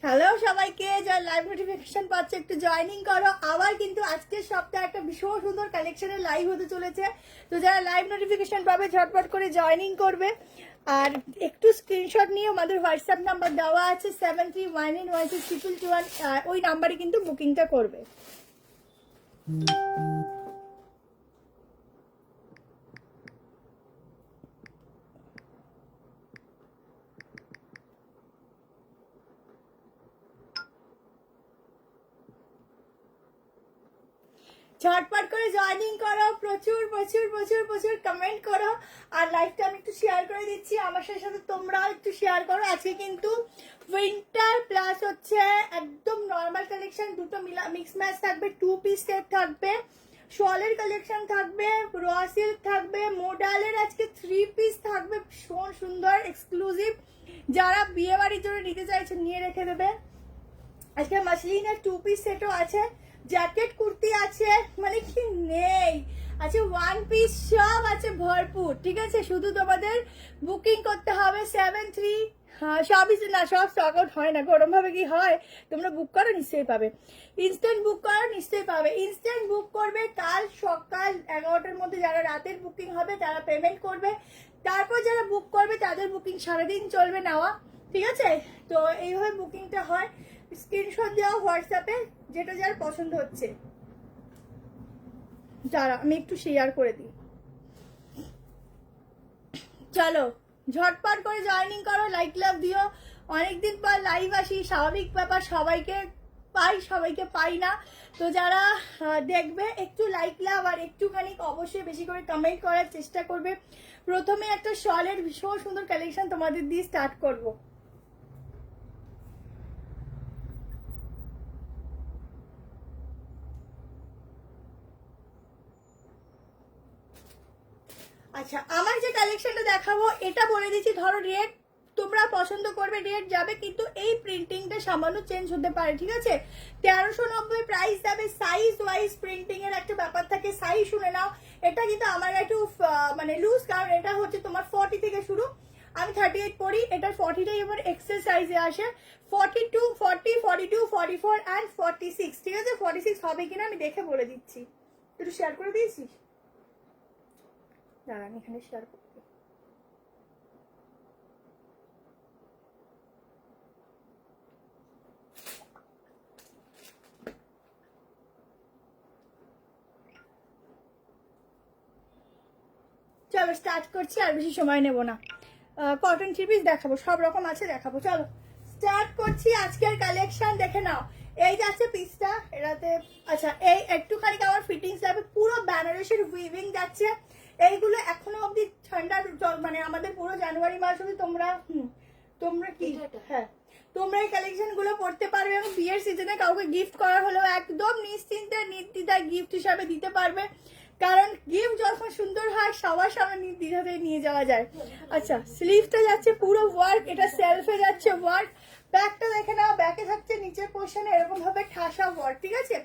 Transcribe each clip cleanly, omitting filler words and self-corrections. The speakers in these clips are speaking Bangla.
হ্যালো সবাইকে, যারা লাইভ নোটিফিকেশন পাচ্ছে একটু জয়েনিং করো। আবার কিন্তু আজকের সপ্তাহে একটা ভীষণ সুন্দর কালেকশনের লাইভ হতে চলেছে। তো যারা লাইভ নোটিফিকেশন পাবে ঝটপট করে জয়েনিং করবে। আর একটু স্ক্রিনশট নিয়ে আমাদের হোয়াটসঅ্যাপ নাম্বার দেওয়া আছে 73191622, ওই নাম্বারে কিন্তু বুকিংটা করবে। ঝটপট করে জয়েনিং করো, প্রচুর প্রচুর প্রচুর প্রচুর কমেন্ট করো। আর লাইভটা আমি একটু শেয়ার করে দিচ্ছি, আমার সাথে তোমরাও একটু শেয়ার করো। আজকে কিন্তু উইন্টার প্লাস হচ্ছে একদম নর্মাল কালেকশন দুটো মিক্স ম্যাচ থাকবে, 2 পিস সেট থাকবে, শলের কালেকশন থাকবে, র সিল্ক থাকবে, মোডালের আজকে 3 পিস থাকবে, ভীষণ সুন্দর এক্সক্লুসিভ। যারা বিয়ে বাড়ির জন্য নিতে চাইছে নিয়ে রেখে দেবে। আজকে মাসলিনের 2 পিস সেটও আছে, জ্যাকেট কুর্তি আছে, মানে কি নেই, আছে 1 পিস, সব আছে ভরপুর। ঠিক আছে, শুধু তোমাদের বুকিং করতে হবে 73। সবই না, সব স্টক আউট হয় না, গরম ভাবে কি হয়। তোমরা বুক করো নিশ্চয়ই পাবে, ইনস্ট্যান্ট বুক করো নিশ্চয়ই পাবে। ইনস্ট্যান্ট বুক করবে কাল সকাল 11টার মধ্যে, যারা রাতের বুকিং হবে তারা পেমেন্ট করবে। তারপর যারা বুক করবে তাদের বুকিং সারাদিন চলবে নেওয়া। ঠিক আছে, তো এইভাবে বুকিংটা হয়। স্ক্রিনশট দেওয়া হোয়াটসঅ্যাপে, যেটা যার পছন্দ হচ্ছে। যারা আমি একটু শেয়ার করে দিই, চলো ঝটপট করে জয়েনিং করো, লাইক লাভ দিও। অনেকদিন পর লাইভ আসি, স্বাভাবিক ব্যাপার, সবাইকে পাই সবাইকে পাই না। তো যারা দেখবে একটু লাইক লাভ আর একটুখানি অবশ্যই বেশি করে কমেন্ট করার চেষ্টা করবে। প্রথমে একটা শলের ভীষণ সুন্দর কালেকশন তোমাদের দিয়ে স্টার্ট করবো। আচ্ছা, আমার যে কালেকশনটা দেখাবো এটা বলে দিচ্ছি, ধরো রেট তোমরা পছন্দ করবে, রেট যাবে, কিন্তু এই প্রিন্টিংটা সামান্য চেঞ্জ হতে পারে। ঠিক আছে, 1390 প্রাইস যাবে। সাইজ ওয়াইজ প্রিন্টিং এর একটা ব্যাপার থাকে, সাইজ শুনে নাও। এটা কিন্তু আমার একটু মানে লুজ, কারণ এটা হচ্ছে তোমার 40 থেকে শুরু, আমি 38 পরি, এটা 40টাই এবার এক্সেল সাইজে আসে। 42, 40, 42, 44 অ্যান্ড 46। ঠিক আছে, 46 হবে কিনা আমি দেখে বলে দিচ্ছি। একটু শেয়ার করে দিয়েছিস, দাঁড়ান এখানে শেয়ার করবো। চলো স্টার্ট করছি, আর বেশি সময় নেব না। কটন থ্রি পিস দেখাবো, সব রকম আছে দেখাবো। চলো স্টার্ট করছি আজকের কালেকশন, দেখে নাও। এই যাচ্ছে পিসটা এটাতে। আচ্ছা, এই একটুখানি আমার ফিটিংস যাবে, পুরো বেনারসির উইভিং যাচ্ছে। এইগুলো এখনো অবধি ঠান্ডার মানে আমাদের পুরো জানুয়ারি মাস অবধি তোমরা তোমরা কি, হ্যাঁ তোমরা এই কালেকশন গুলো পড়তে পারবে, এবং বিয়ের সিজনে কাউকে গিফট করা হলেও একদম নিশ্চিন্তে নির্দ্বিধায় গিফট হিসাবে দিতে পারবে। কারণ গিফট যখন সুন্দর হয় সবার সামনে নির্দ্বিধায় নিয়ে যাওয়া যায়। আচ্ছা, স্লিভটা যাচ্ছে পুরো ওয়ার্ক, এটা সেলফে যাচ্ছে ওয়ার্ক। ব্যাকটা দেখে নাও, ব্যাকে থাকছে নিচের পোর্শনে এরকম ভাবে ঠাসা ওয়ার্ক। ঠিক আছে,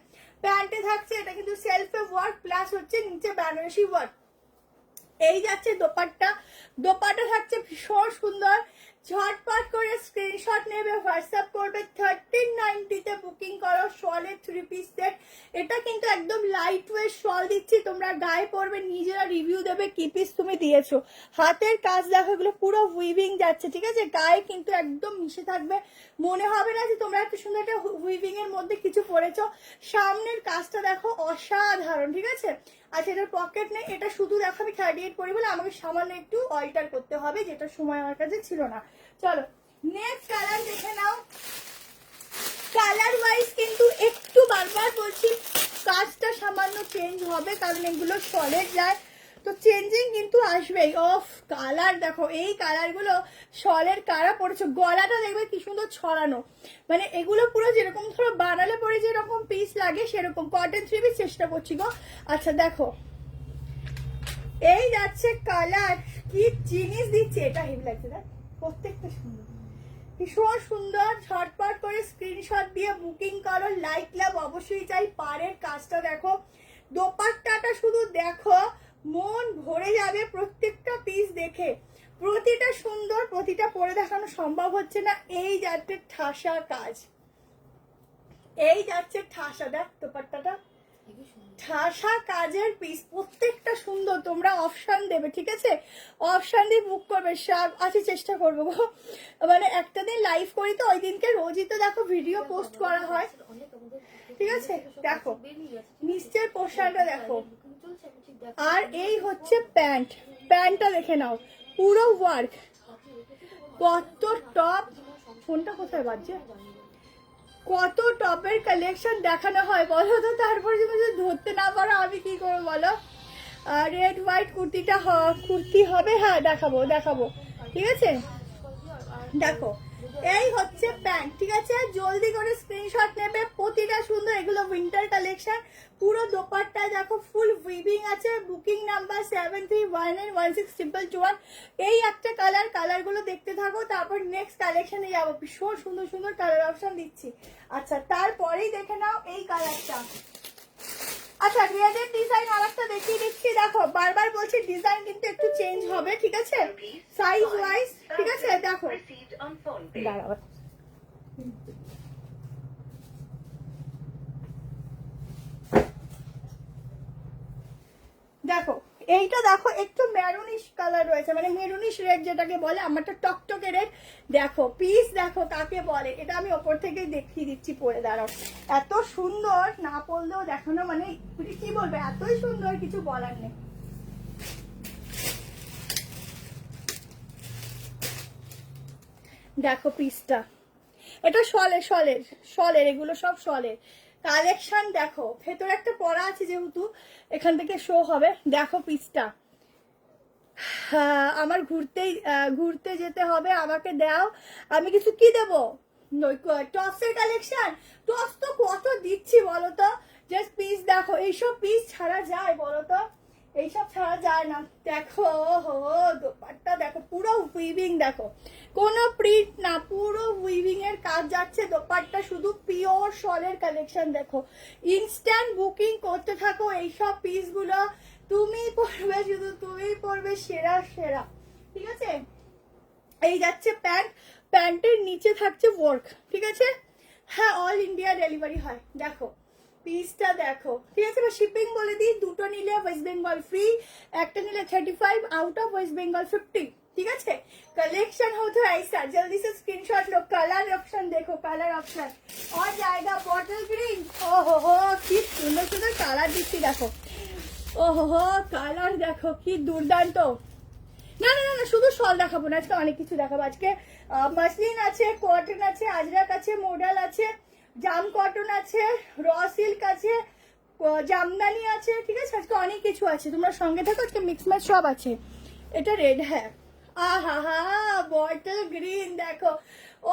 প্যান্টে থাকছে, এটা কিন্তু সেলফে ওয়ার্ক প্লাস হচ্ছে নিচে বেনারসি ওয়ার্ক। এই যাচ্ছে দোপাট্টা, দোপাট্টা থাকছে ভীষণ সুন্দর। ঝটপট করে স্ক্রিনশট নেবে, হোয়াটসঅ্যাপ করবে, 1390-তে বুকিং করো। শলের 3 পিস সেট, এটা কিন্তু একদম লাইট ওয়েট শল দিচ্ছি, তোমরা গায়ে পরবে, নিজেরা রিভিউ দেবে কি পিস তুমি দিয়েছো। হাতের কাজ দেখো, এগুলো পুরো উইভিং যাচ্ছে। ঠিক আছে, গায়ে কিন্তু একদম মিশে থাকবে, মনে হবে না যে তোমরা এত সুন্দর একটা উইভিং এর মধ্যে কিছু পরেছো। সামনের কাজটা দেখো অসাধারণ। ঠিক আছে, আচ্ছা এটার পকেট নেই, এটা শুধু দেখো আমি 38 পরি বলে আমাকে সামান্য একটু অল্টার করতে হবে, যেটা সময় আমার কাছে ছিল না। চলো নেক্সট কালার দেখে নাও। কালার ওয়াইজ কিন্তু একটু বারবার বলছি, কাজটা সামান্য চেঞ্জ হবে, কারণ এগুলো সলিড যায়, তো চেঞ্জিং কিন্তু আসবেই। অফ কালার দেখো, এই কালারগুলো শলের কারা পড়েছে, গলাটা দেখবে কি সুন্দর ছড়ানো, মানে এগুলো পুরো যেরকম ধরো বানালে পরে যেরকম পিস লাগে সেরকম কটন থ্রি পিস চেষ্টা করছি গো। আচ্ছা দেখো, এই যাচ্ছে কালার, কি জিনিস দিচ্ছে, এটা হেভি লাগছে দেখ, প্রত্যেকটা সুন্দর, ভীষণ সুন্দর। ঝটপট করে স্ক্রিনশট দিয়ে বুকিং করো, লাইক লাভ অবশ্যই চাই। পাড়ের কাজটা দেখো, দোপাট্টাটা শুধু দেখো, মন ভরে যাবে প্রত্যেকটা পিস দেখে। প্রতিটা সুন্দর, প্রতিটা পরে দেখানো সম্ভব হচ্ছে না। এই যাচ্ছে ঠাসা কাজ, এই যাচ্ছে ঠাসা, দেখ দোপাট্টাটা ঠাসা কাজের পিস, প্রত্যেকটা সুন্দর। তোমরা অপশন দেবে, ঠিক আছে, অপশন দিয়ে বুক করবে। সব আছে, চেষ্টা করবো গো, মানে একটা দিন লাইভ করি তো, ওই দিনকে রোজই তো দেখো ভিডিও পোস্ট করা হয়, ঠিক আছে। দেখো নিচের পোশাকটা দেখো, আর এই হচ্ছে প্যান্ট, প্যান্টটা দেখে নাও পুরো ওয়ার্ক, কত টপ, ফোনটা কোথায় বাজছে, কত টপের কালেকশন দেখানো হয় বলো তো, তারপর যদি ধরতে না পারো আমি কি করবো বলো। রেড হোয়াইট কুর্তি হবে, হ্যাঁ দেখাবো দেখাবো, ঠিক আছে। দেখো এই হচ্ছে প্যান্ট, ঠিক আছে, জলদি করে স্ক্রিনশট নেবে, প্রতিটা সুন্দর। এগুলো উইন্টার কালেকশন, পুরো দোপাট্টা দেখো ফুল উইভিং আছে। Booking number 73191621। এই একটা কালার, কালারগুলো দেখতে থাকো, তারপর নেক্সট কালেকশনে যাবো। ভীষণ সুন্দর সুন্দর কালার অপশন দিচ্ছি। আচ্ছা তারপরেই দেখে নাও এই কালারটা। আচ্ছা রেডের ডিজাইন আরেকটা দেখিয়ে দিচ্ছি, দেখো বারবার বলছি ডিজাইন কিন্তু একটু চেঞ্জ হবে, ঠিক আছে, সাইজ ওয়াইজ, ঠিক আছে। দেখো দাঁড়াও, দেখো এইটা দেখো একটু মেরুনিশ কালার রয়েছে, মানে মেরুনিশ রেড যেটাকে বলে, আমারটা টকটকে রেড। দেখো পিস দেখো কাকে বলে, এটা আমি ওপর থেকেই দেখিয়ে দিচ্ছি, পরে দাঁড়াও। এত সুন্দর, না পড়লেও দেখানো, মানে কি বলবে, এতই সুন্দর, কিছু বলার নেই। দেখো পিসটা, এটা শলের এগুলো সব শলের কালেকশন। দেখো ভেতরে একটা পরা আছে, যেহেতু এখান থেকে শো হবে। দেখো পিসটা, আমার ঘুরতে যেতে হবে, আমাকে দাও, আমি কিছু কি দেবো, টপসের কালেকশন। টপস তো কত দিচ্ছি বলো তো, জাস্ট পিস দেখো, এইসব পিস ছাড়া যায় বলো তো, এইসব ছাড়া যায় না। দেখো দোপাট্টা দেখো, পুরো উইভিং, দেখো কোনো প্রিন্ট না, পুরো উইভিং এর কাজ যাচ্ছে। দোপাট্টা শুধু পিওর শলের কালেকশন। দেখো ইনস্ট্যান্ট বুকিং করতে থাকো, এইসব পিস গুলো তুমি পরবে, শুধু তুমি পরবে সেরা সেরা, ঠিক আছে। এই যাচ্ছে প্যান্ট, প্যান্টের নিচে থাকছে ওয়ার্ক, ঠিক আছে, হ্যাঁ অল ইন্ডিয়া ডেলিভারি হয়। দেখো পিসটা দেখো, ঠিক আছে। শিপিং বলে দিই, দুটো নিলে ওয়েস্ট বেঙ্গল ফ্রি, একটা নিলে 35, आउट ऑफ वेस्ट बंगाल 50, ठीक है। कलेक्शन हो तो ऐसा, जल्दी से स्क्रीनशॉट लो। कलर ऑप्शन देखो, कलर ऑप्शन और जाएगा बॉटल ग्रीन। ओहो কি সুন্দর সুন্দর কালার দিচ্ছি, দেখো ওহো কালার দেখো কি দুর্দান্ত। না না না, শুধু শল দেখাবো না, আজকে অনেক কিছু দেখাবো। আজকে মাসলিন আছে, কটন আছে, আজরাক আছে, মডেল আছে, জাম কটন আছে, র সিল্ক আছে, জামদানি আছে, ঠিক আছে। আজকে অনেক কিছু আছে, তোমরা সঙ্গে থাকো, আজকে মিক্স ম্যাচ সব আছে। এটা রেড, হ্যাঁ আহা হা বটল গ্রিন দেখো,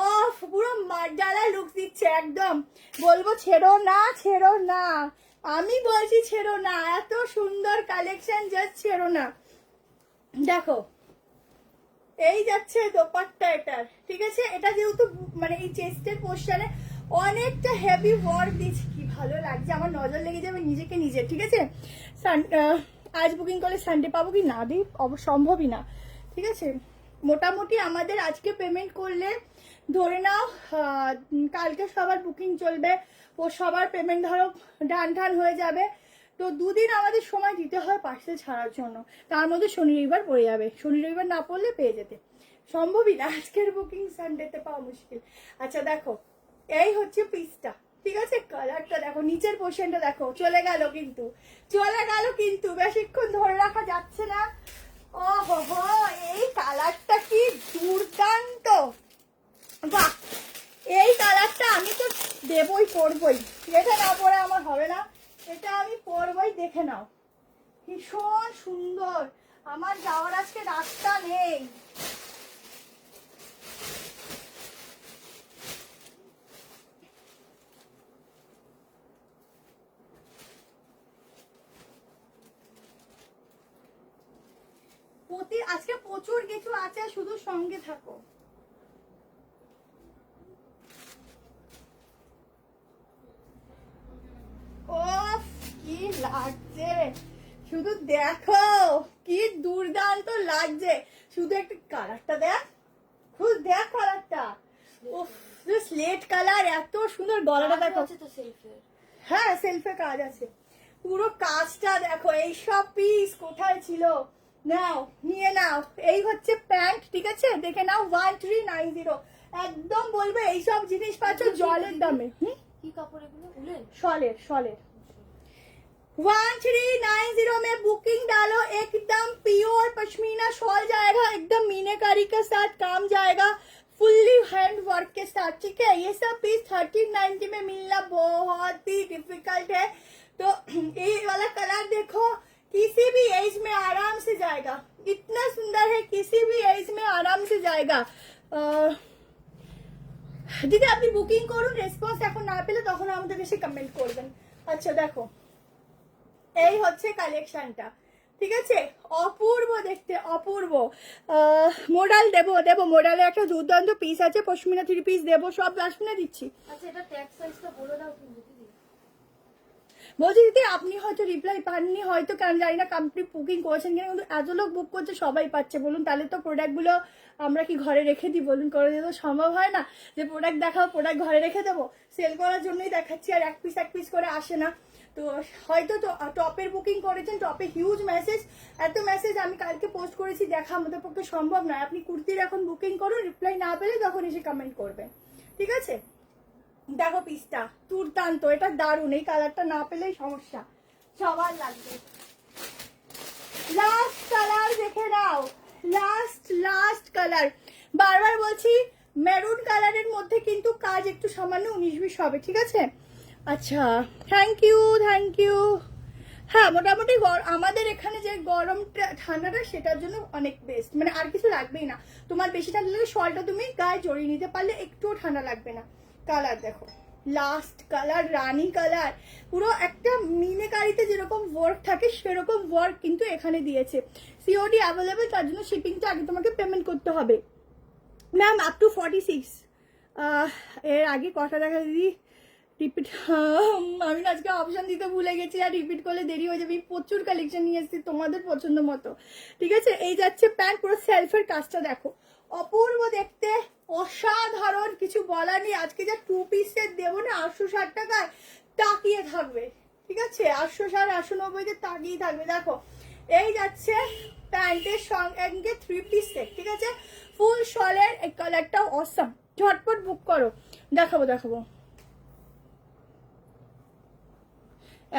ও পুরো মার্ডালা লুক দিচ্ছে একদম। বলবো ছেড়ো না, ছেড়ো না, আমি বলছি ছেড়ো না, এত সুন্দর কালেকশন, জাস্ট ছেড়ো না। দেখো এই যাচ্ছে দোপাট্টা এটার, ঠিক আছে। এটা যেহেতু মানে এই চেস্টের পোর্শনে অনেকটা হেভি ওয়ার্ক দিচ্ছে, কি ভালো লাগছে, আমার নজর লেগে যাবে নিজেকে নিজে, ঠিক আছে। আজ বুকিং করলে সানডে পাবো কি না, দিই সম্ভবই না, ঠিক আছে। মোটামুটি আমাদের আজকে পেমেন্ট করলে ধরে নাও কালকে সবার বুকিং চলবে, ও সবার পেমেন্ট ধরো ডান হয়ে যাবে। তো দুদিন আমাদের সময় দিতে হয় পার্সেল ছাড়ার জন্য, তার মধ্যে শনি রবিবার পড়ে যাবে, শনি রবিবার না পড়লে পেয়ে যেতে সম্ভবই না, আজকের বুকিং সানডেতে পাওয়া মুশকিল। আচ্ছা দেখো এই হচ্ছে পিসটা, ঠিক আছে। কালারটা দেখো, নিচের পোর্শনটা দেখো, চলে গেল কিন্তু বেশিক্ষণ ধরে রাখা যাচ্ছে না। ওহো এই কালারটা কি দুর্দান্ত, বাহ এই কালারটা আমি তো দেবই, পরবই, এটা না পরে আমার হবে না, এটা আমি পরবই, দেখে নাও ভীষণ সুন্দর। আমার যাওয়ার আজকে রাস্তা নেই, আজকে প্রচুর কিছু আছে, শুধু সঙ্গে থাকো। ওফ কি লাগছে, শুধু দেখো কি দুর্দান্ত লাগছে। শুধু একটা কালারটা দেখ, খুব দেখ কালারটা, উফ স্লেট কালার, এত সুন্দর গলাটা দেখো। হ্যাঁ সেলফে কাজ আছে, পুরো কাজটা দেখো। এইসব পিস কোথায় ছিল, নাও নিয়ে নাও। এই হচ্ছে প্যান্ট, ঠিক আছে দেখে নাও 1390। একদম বলবে এইসব জিনিস পাচ্ছ জলের দামে। কি কাপড় এগুলো? উলেন? शॉलेर शॉलेर 1390 में बुकिंग डालो, एकदम प्योर पश्मीना शॉल जाएगा, एकदम मीनाकारी के साथ काम जाएगा, फुल्ली हैंड वर्क के साथ, ठीक है। ये सब पीस 1390 में मिलना बहुत ही डिफिकल्ट है। तो ये वाला कलर देखो, किसी भी एज में आराम से जाएगा, इतना सुंदर है, किसी भी एज में आराम से जाएगा। দিদি আপনি বুকিং করুন, রেসপন্স এখন না পেলে তখন আমাদের এসে কমেন্ট করবেন। আচ্ছা দেখো এই হচ্ছে কালেকশনটা, ঠিক আছে, অপূর্ব দেখতে, অপূর্ব। মোডাল দেবো মোডালে একটা দুর্দান্ত পিস আছে, পশমিনা 3 পিস দেবো, সব পশমিনা দিচ্ছি। আচ্ছা এটা ট্যাগ সাইজটা বলে দাও কিন্তু দিদি। বলছি দিদি আপনি হয়তো রিপ্লাই পাননি, হয়তো কারণ জানি না কমপ্লিট বুকিং করেছেন কিনা, কিন্তু এত লোক বুক করছে সবাই পাচ্ছে বলুন, তাহলে তো প্রোডাক্টগুলো আমরা কি ঘরে রেখে দিই বলুন, করে দিতে সম্ভব হয় না যে প্রোডাক্ট দেখাও প্রোডাক্ট ঘরে রেখে দেবো, সেল করার জন্যই দেখাচ্ছি, আর এক পিস করে আসে না। তো হয়তো তো টপের বুকিং করেছেন, টপে হিউজ মেসেজ, এত মেসেজ আমি কালকে পোস্ট করেছি, দেখা আমাদের পক্ষে সম্ভব নয়। আপনি কুর্তির এখন বুকিং করুন, রিপ্লাই না পেলে তখন এসে কমেন্ট করবেন, ঠিক আছে। দেখো পিসটা দুর্দান্ত, এটা দারুণ, এই কালারটা না পেলেই সমস্যা, সবার লাগবে। লাস্ট কালার দেখে নাও, লাস্ট কালার, বারবার বলছি মেরুন কালারের মধ্যে কিন্তু কাজ একটু সামান্য 19-20 হবে, ঠিক আছে। আচ্ছা থ্যাংক ইউ। হ্যাঁ মোটামুটি আমাদের এখানে যে গরম ঠান্ডাটা সেটার জন্য অনেক বেস্ট, মানে আর কিছু লাগবেই না। তোমার বেশি ঠান্ডা লাগলে শলটা তুমি গায়ে জড়িয়ে নিতে পারলে একটুও ঠান্ডা লাগবে না। কালার দেখো, লাস্ট কালার রানী কালার, পুরো একটা মিনেকারিতে যেরকম ওয়ার্ক থাকে সেরকম ওয়ার্ক কিন্তু এখানে দিয়েছে। সিওডি অ্যাভেলেবেল, তার জন্য শিপিংটা আগে তোমাকে পেমেন্ট করতে হবে ম্যাম, আপ টু 46। এর আগে কটা দেখা দিদি রিপিট, আমি আজকে অপশন দিতে ভুলে গেছি, আর রিপিট করলে দেরি হয়ে যাবে। প্রচুর কালেকশন নিয়ে এসেছি তোমাদের পছন্দ মতো, ঠিক আছে। এই যাচ্ছে প্যান্ট, পুরো সেলফের কাজটা দেখো, অপূর্ব দেখতে, অসাধারণ, কিছু বলার নেই। আজকে যা 2 পিস সেট দেবো না 860 টাকায়, তাকিয়ে থাকবে, ঠিক আছে, 860 890 তাকিয়ে থাকবে। দেখো এই যাচ্ছে প্যান্টের সঙ্গে 3 পিস সেট, ঠিক আছে, ফুল শলের, এই কালারটাও অসাম, ঝটপট বুক করো। দেখাবো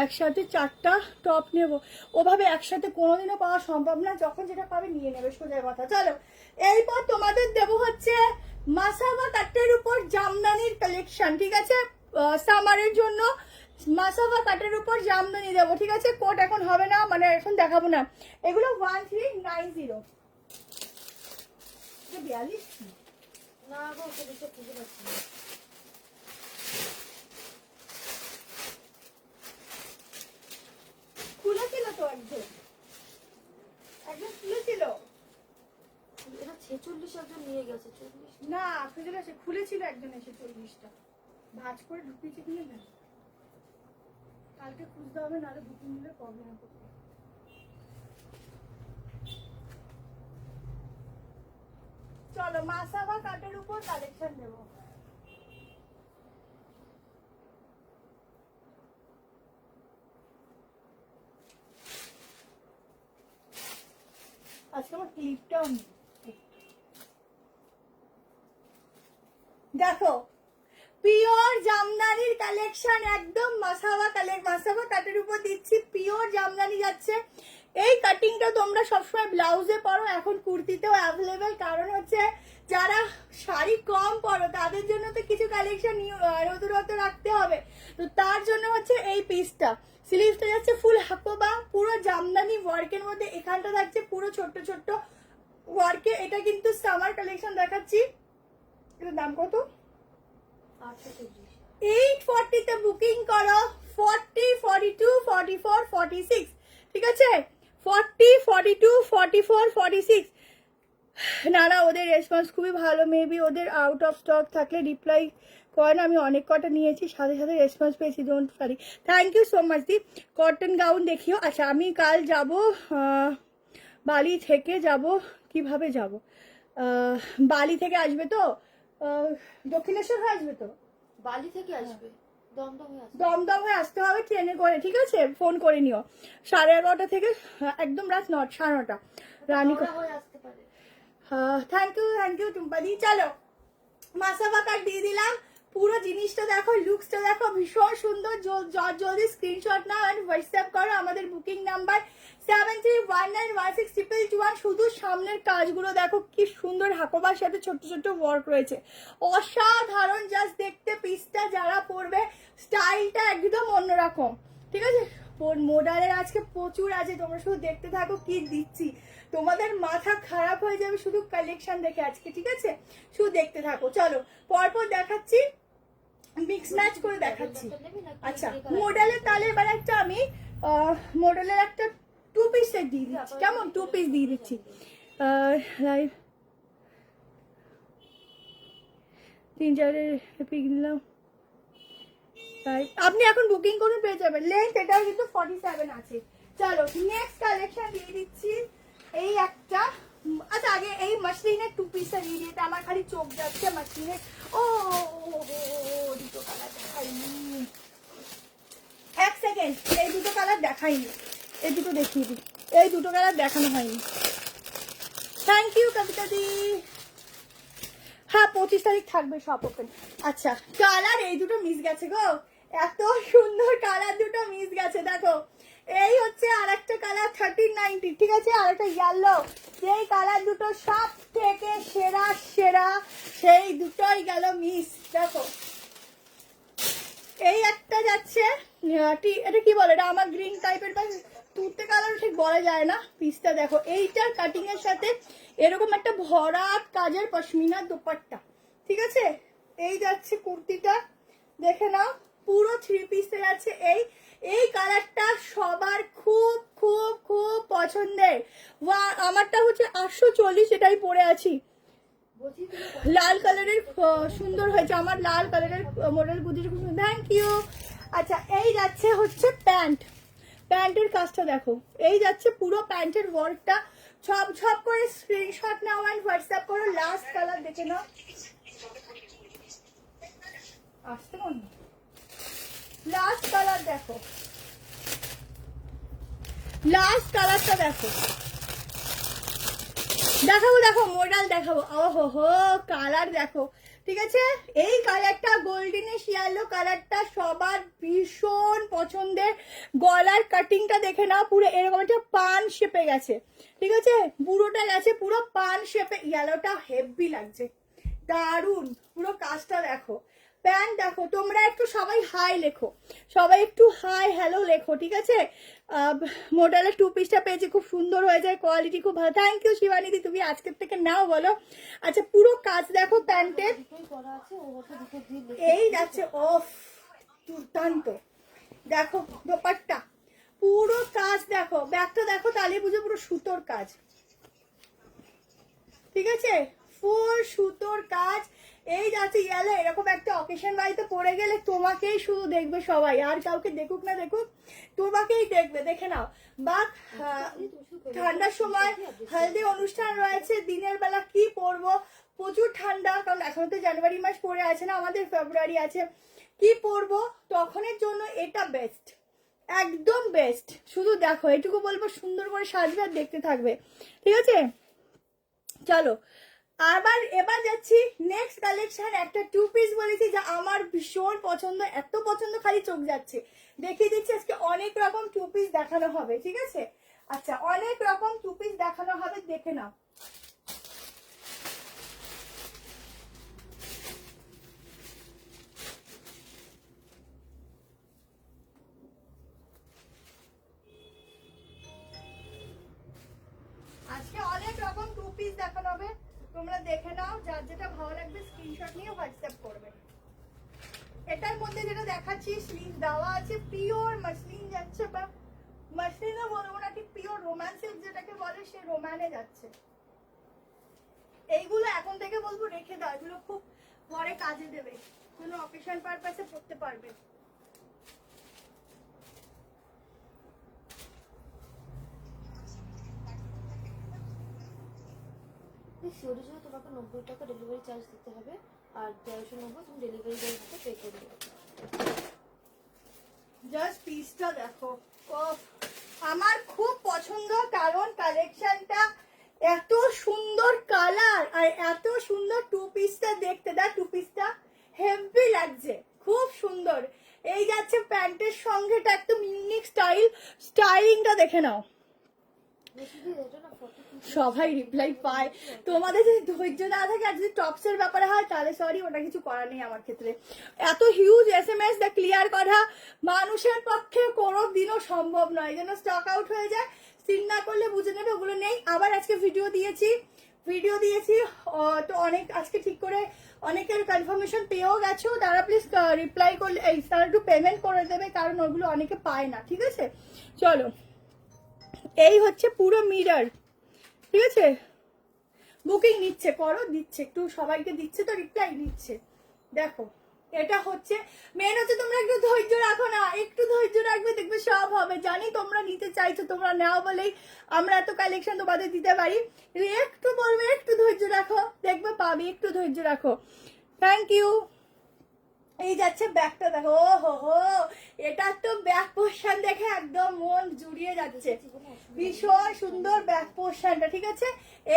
একসাথে 4টা টপ নেব, ওভাবে একসাথে কোনোদিনও পাওয়া সম্ভব না, যখন যেটা পাবে নিয়ে নেবে, সোজা কথা। চলো এরপর তোমাদের দেব হচ্ছে মাসাবা কাটের উপর জামদানির কালেকশন, ঠিক আছে, সামারের জন্য মাসাবা কাটের উপর জামদানি দেবো, ঠিক আছে। কোট এখন হবে না, মানে এখন দেখাবো না, এগুলো 1390। 42 না গো সেটা খুঁজে পাচ্ছি না। খুলেছিল তো একজন খুলেছিল, এটা 46 একজন নিয়ে গেছে, 40 না খুলেছিল একজন এসে 40টা ভাঁজ করে ঢুকিয়েছে কিনে না, কালকে খুঁজতে হবে, নাহলে বুকিং দিলে প্রবলেম হবে। চলো মাসাবা কাটের উপর কালেকশন দেবো। আজকে আমার ক্লিপটাও নেই, দেখো পিওর জামদানির কালেকশন, একদম মাসাবা কাটের উপর দিচ্ছি, পিওর জামদানি যাচ্ছে। এই কাটিংটা তোমরা সবসময় ব্লাউজে পরো, এখন কুর্তিতেও অ্যাভেলেবেল, কারণ হচ্ছে যারা শাড়ি কম পরো তাদের জন্য তো কিছু কালেকশন নতুনত্ব রাখতে হবে, তো তার জন্য হচ্ছে এই পিসটা। স্লিভসটা যাচ্ছে ফুল হাকোবা, পুরো জামদানি ওয়ার্কের মধ্যে, এখানটা থাকছে পুরো ছোট্ট ওয়ার্কে। এটা কিন্তু সামার কালেকশন দেখাচ্ছি, এটার দাম কত? 840 তে বুকিং করো, 40 42 44 46, ঠিক আছে, 40 42 44 46। না ওদের রেসপন্স খুবই ভালো, মেবি ওদের আউট অফ স্টক থাকলে রিপ্লাই করে না, আমি অনেক কটা নিয়েছি, সাথে রেসপন্স পেয়েছি, don't sorry, thank you so much দি। কটন গাউন দেখিও। আচ্ছা আমি কাল যাব বালি থেকে যাব কিভাবে যাব? বালি থেকে আসবে তো, দক্ষিণেশ্বর হয়ে আসবে তো, বালি থেকে আসবে, দমদম হয়ে আসবে। দমদম হয়ে আসতে হবে ট্রেনে করে, ঠিক আছে? ফোন করে নিও 11:30 থেকে একদম রাত 9:30 রানী। হাওড়া হয়ে আসতে পারে। থ্যাংক ইউ টুম্পাদি। চলো মাসাবা কার্ড দিয়ে দিলাম, পুরো জিনিসটা দেখো, লুকসটা দেখো, ভীষণ সুন্দর। জলদি স্ক্রিনশট নাও এন্ড হোয়াটসঅ্যাপ করো আমাদের বুকিং নাম্বার 7319162221। শুধু সামনের কাজগুলো দেখো কি সুন্দর, হাকোবার সাথে ছোট্ট ছোট্ট ওয়ার্ক রয়েছে, অসাধারণ। জাস্ট দেখতে পিসটা যারা পরবে, স্টাইলটা একদম অন্যরকম, ঠিক আছে? মোডালের আজকে প্রচুর আছে, তোমরা শুধু দেখতে থাকো কি দিচ্ছি, তোমাদের মাথা খারাপ হয়ে যাবে শুধু কালেকশন দেখে আজকে, ঠিক আছে? শুধু দেখতে থাকো। চলো পরপর দেখাচ্ছি, মিক্স ম্যাচ করে দেখাচ্ছি। আচ্ছা মডেলের তাহলে এবার একটা আমি মডেলের একটা 2 পিস সেট দিয়ে দিচ্ছি, কেমন? 2 পিস দিয়ে দিচ্ছি। লাইভ 3-4 পিক দিলাম। আপনি এখন বুকিং করে পেয়ে যাবেন। লেন্থ এটাও কিন্তু 47 আছে। চলো নেক্সট কালেকশন দিয়ে দিচ্ছি, এই একটা। আচ্ছা আগে এই মাসলিনের 2 পিসটা দিয়ে দিতে, আমার খালি চোখ যাচ্ছে মাসলিনের। ও দুটো কালার দেখাইনি, এক সেকেন্ড, এই দুটো কালার দেখাইনি, এই দুটো দেখিয়ে দিই, এই দুটো কালার দেখানো হয়নি। থ্যাংক ইউ কবিতা দি। হ্যাঁ 25 তারিখ থাকবে সব ওপেন। আচ্ছা কালার এই দুটো মিস গেছে গো, এত সুন্দর কালার দুটো মিস গেছে। দেখো এই হচ্ছে আর একটা কালার 1390, ঠিক আছে? আর একটা ইয়েলো, যেই কালার দুটো সব থেকে সেরা সেরা, সেই দুটোই গেল মিস। দেখো এই একটা যাচ্ছে, এটা কি বলে, এটা আমার গ্রিন টাইপের বা তুতে কালার ঠিক বলা যায় না। পিসটা দেখো, এইটার কাটিং এর সাথে এরকম একটা ভরাট কাজের পশমিনা দোপাট্টা, ঠিক আছে? এই যাচ্ছে কুর্তিটা, দেখে নাও পুরো 3 পিসের আছে। এই কালারটা সবার খুব খুব খুব পছন্দের। আমারটা হচ্ছে 840, এটাই পরে আছি। লাল কালারের সুন্দর হয়েছে, আমার লাল কালারের মডেল বুঝেছি খুব সুন্দর। Thank you. আচ্ছা এই যাচ্ছে হচ্ছে প্যান্ট, প্যান্টের কাজটা দেখো, এই যাচ্ছে পুরো প্যান্টের ওয়ার্কটা। ছপ ছপ করে স্ক্রিনশট নাও এন্ড হোয়াটসঅ্যাপ করো। লাস্ট কালার দেখে নাও, আসতে কোন লাস্ট কালার দেখো, লাস্ট কালারটা দেখো, দেখাবো দেখো মডেল দেখাবো। ওহো হো কালার দেখো, ঠিক আছে? এই কালারটা গোল্ডেনিশ ইয়েলো কালারটা সবার ভীষণ পছন্দের। গলার কাটিংটা দেখে নাও, পুরো এরকম একটা পান শেপে গেছে, ঠিক আছে? পুরোটা গেছে পুরো পান শেপে, ইয়েলোটা হেভি লাগছে, দারুন। পুরো কাজটা দেখো, প্যান্ট দেখো। তোমরা একটু সবাই হাই লেখো, সবাই একটু হাই হ্যালো লেখো, ঠিক আছে? মডেলের 2 পিসটা পেয়েছি, খুব সুন্দর হয়ে যায়, কোয়ালিটি খুব ভালো। থ্যাংক ইউ শিবানিদি, তুমি আজকের থেকে নাও বলো। আচ্ছা পুরো কাজ দেখো প্যান্টের, এই যাচ্ছে অফ দুর্দান্ত। দেখো দোপাট্টা, পুরো কাজ দেখো, ব্যাগটা দেখো, তাহলে বুঝো পুরো সুতোর কাজ, ঠিক আছে? ফুল সুতোর কাজ। এই যাচ্ছে ইয়েলো, এরকম একটা অকেশন বাড়িতে পড়ে গেলে তোমাকেই শুধু দেখবে সবাই, আর কাউকে দেখুক না দেখুক, তোমাকেই দেখবে, দেখে নাও। বা ঠান্ডার সময় হলদি অনুষ্ঠান রয়েছে, দিনের বেলা কি পরবো, প্রচুর ঠান্ডা, কারণ এখন তো জানুয়ারি মাস পড়ে আছে না, আমাদের ফেব্রুয়ারি আছে, কি পরবো তখনের জন্য এটা বেস্ট, একদম বেস্ট। শুধু দেখো, এটুকু বলবো সুন্দর করে সাজবে আর দেখতে থাকবে, ঠিক আছে? চলো এবার যাচ্ছি নেক্সট কালেকশন। একটা 2 পিস বলেছি যা আমার ভীষণ পছন্দ, এত পছন্দ খালি চোখ যাচ্ছে। দেখিয়ে দিচ্ছি আজকে অনেক রকম 2 পিস দেখানো হবে, ঠিক আছে? আচ্ছা অনেক রকম 2 পিস দেখানো হবে, দেখে নাও। আজকে অনেক রকম 2 পিস দেখানো হবে, তোমরা দেখে নাও, যার যেটা ভালো লাগবে স্ক্রিনশট নিয়ে হোয়াটসঅ্যাপ করবে। এটার মধ্যে যেটা দেখাচ্ছি স্লিভ দেওয়া আছে, পিওর মাসলিন যাচ্ছে, বা মাসলিনও বলবো না, ঠিক পিওর রোম্যান্স সিল্ক যেটাকে বলে, সে রোম্যানে যাচ্ছে। এইগুলো এখন থেকে বলবো রেখে দাও, এগুলো খুব পরে কাজে দেবে, কোনো অকেশন পারপাসে পড়তে পারবে। সিওরি জন্য তোমাকে 90 টাকা ডেলিভারি চার্জ দিতে হবে, আর 1390 তুমি ডেলিভারি বয়ের হাতে পে করে দেবে। জাস্ট পিসটা দেখো, ওফ, আমার খুব পছন্দ, কারণ কালেকশনটা এত সুন্দর কালার আর এত সুন্দর টু পিসটা দেখতে, দা টু পিসটা হেভি লাগছে, খুব সুন্দর। এই যাচ্ছে প্যান্টের সঙ্গে, এটা একদম ইউনিক স্টাইলিংটা দেখে নাও। সবাই রিপ্লাই পায়, তোমাদের যদি ধৈর্য না থাকে আর যদি টপসের ব্যাপারে হয় তাহলে সরি, ওটা কিছু করার নেই আমার ক্ষেত্রে। এত হিউজ SMS দা ক্লিয়ার করা মানুষের পক্ষে কোনো দিনও সম্ভব নয়, যেন স্টক আউট হয়ে যায়, সিন না করলে বুঝে নেবে ওগুলো নেই। আবার আজকে ভিডিও দিয়েছি তো অনেক আজকে ঠিক করে অনেকের কনফার্মেশন পেয়েও গেছো, তারা প্লিজ রিপ্লাই করলে তারা একটু পেমেন্ট করে দেবে, কারণ ওগুলো অনেকে পায় না, ঠিক আছে। চলো, এই হচ্ছে পুরো মিরর, ঠিক আছে। বুকিং নিচ্ছে, করো, দিচ্ছে, একটু সবাইকে দিচ্ছে তো রিপ্লাই নিচ্ছে। দেখো, এটা হচ্ছে মেন হচ্ছে তোমরা একটু ধৈর্য রাখো না, একটু ধৈর্য রাখবে, দেখবে সব হবে। জানি তোমরা নিতে চাইছো, তোমরা নাও বলেই আমরা এত কালেকশন তোমাদের দিতে পারি, একটু বলবে একটু ধৈর্য রাখো, দেখবে পাবে, একটু ধৈর্য রাখো। Thank you. এই যাচ্ছে ব্যাগটা দেখো, ও হো হো, এটা তো ব্যাগ পোর্শন দেখে একদম মন জুড়িয়ে যাচ্ছে, ভীষণ সুন্দর ব্যাগ পোর্শনটা, ঠিক আছে।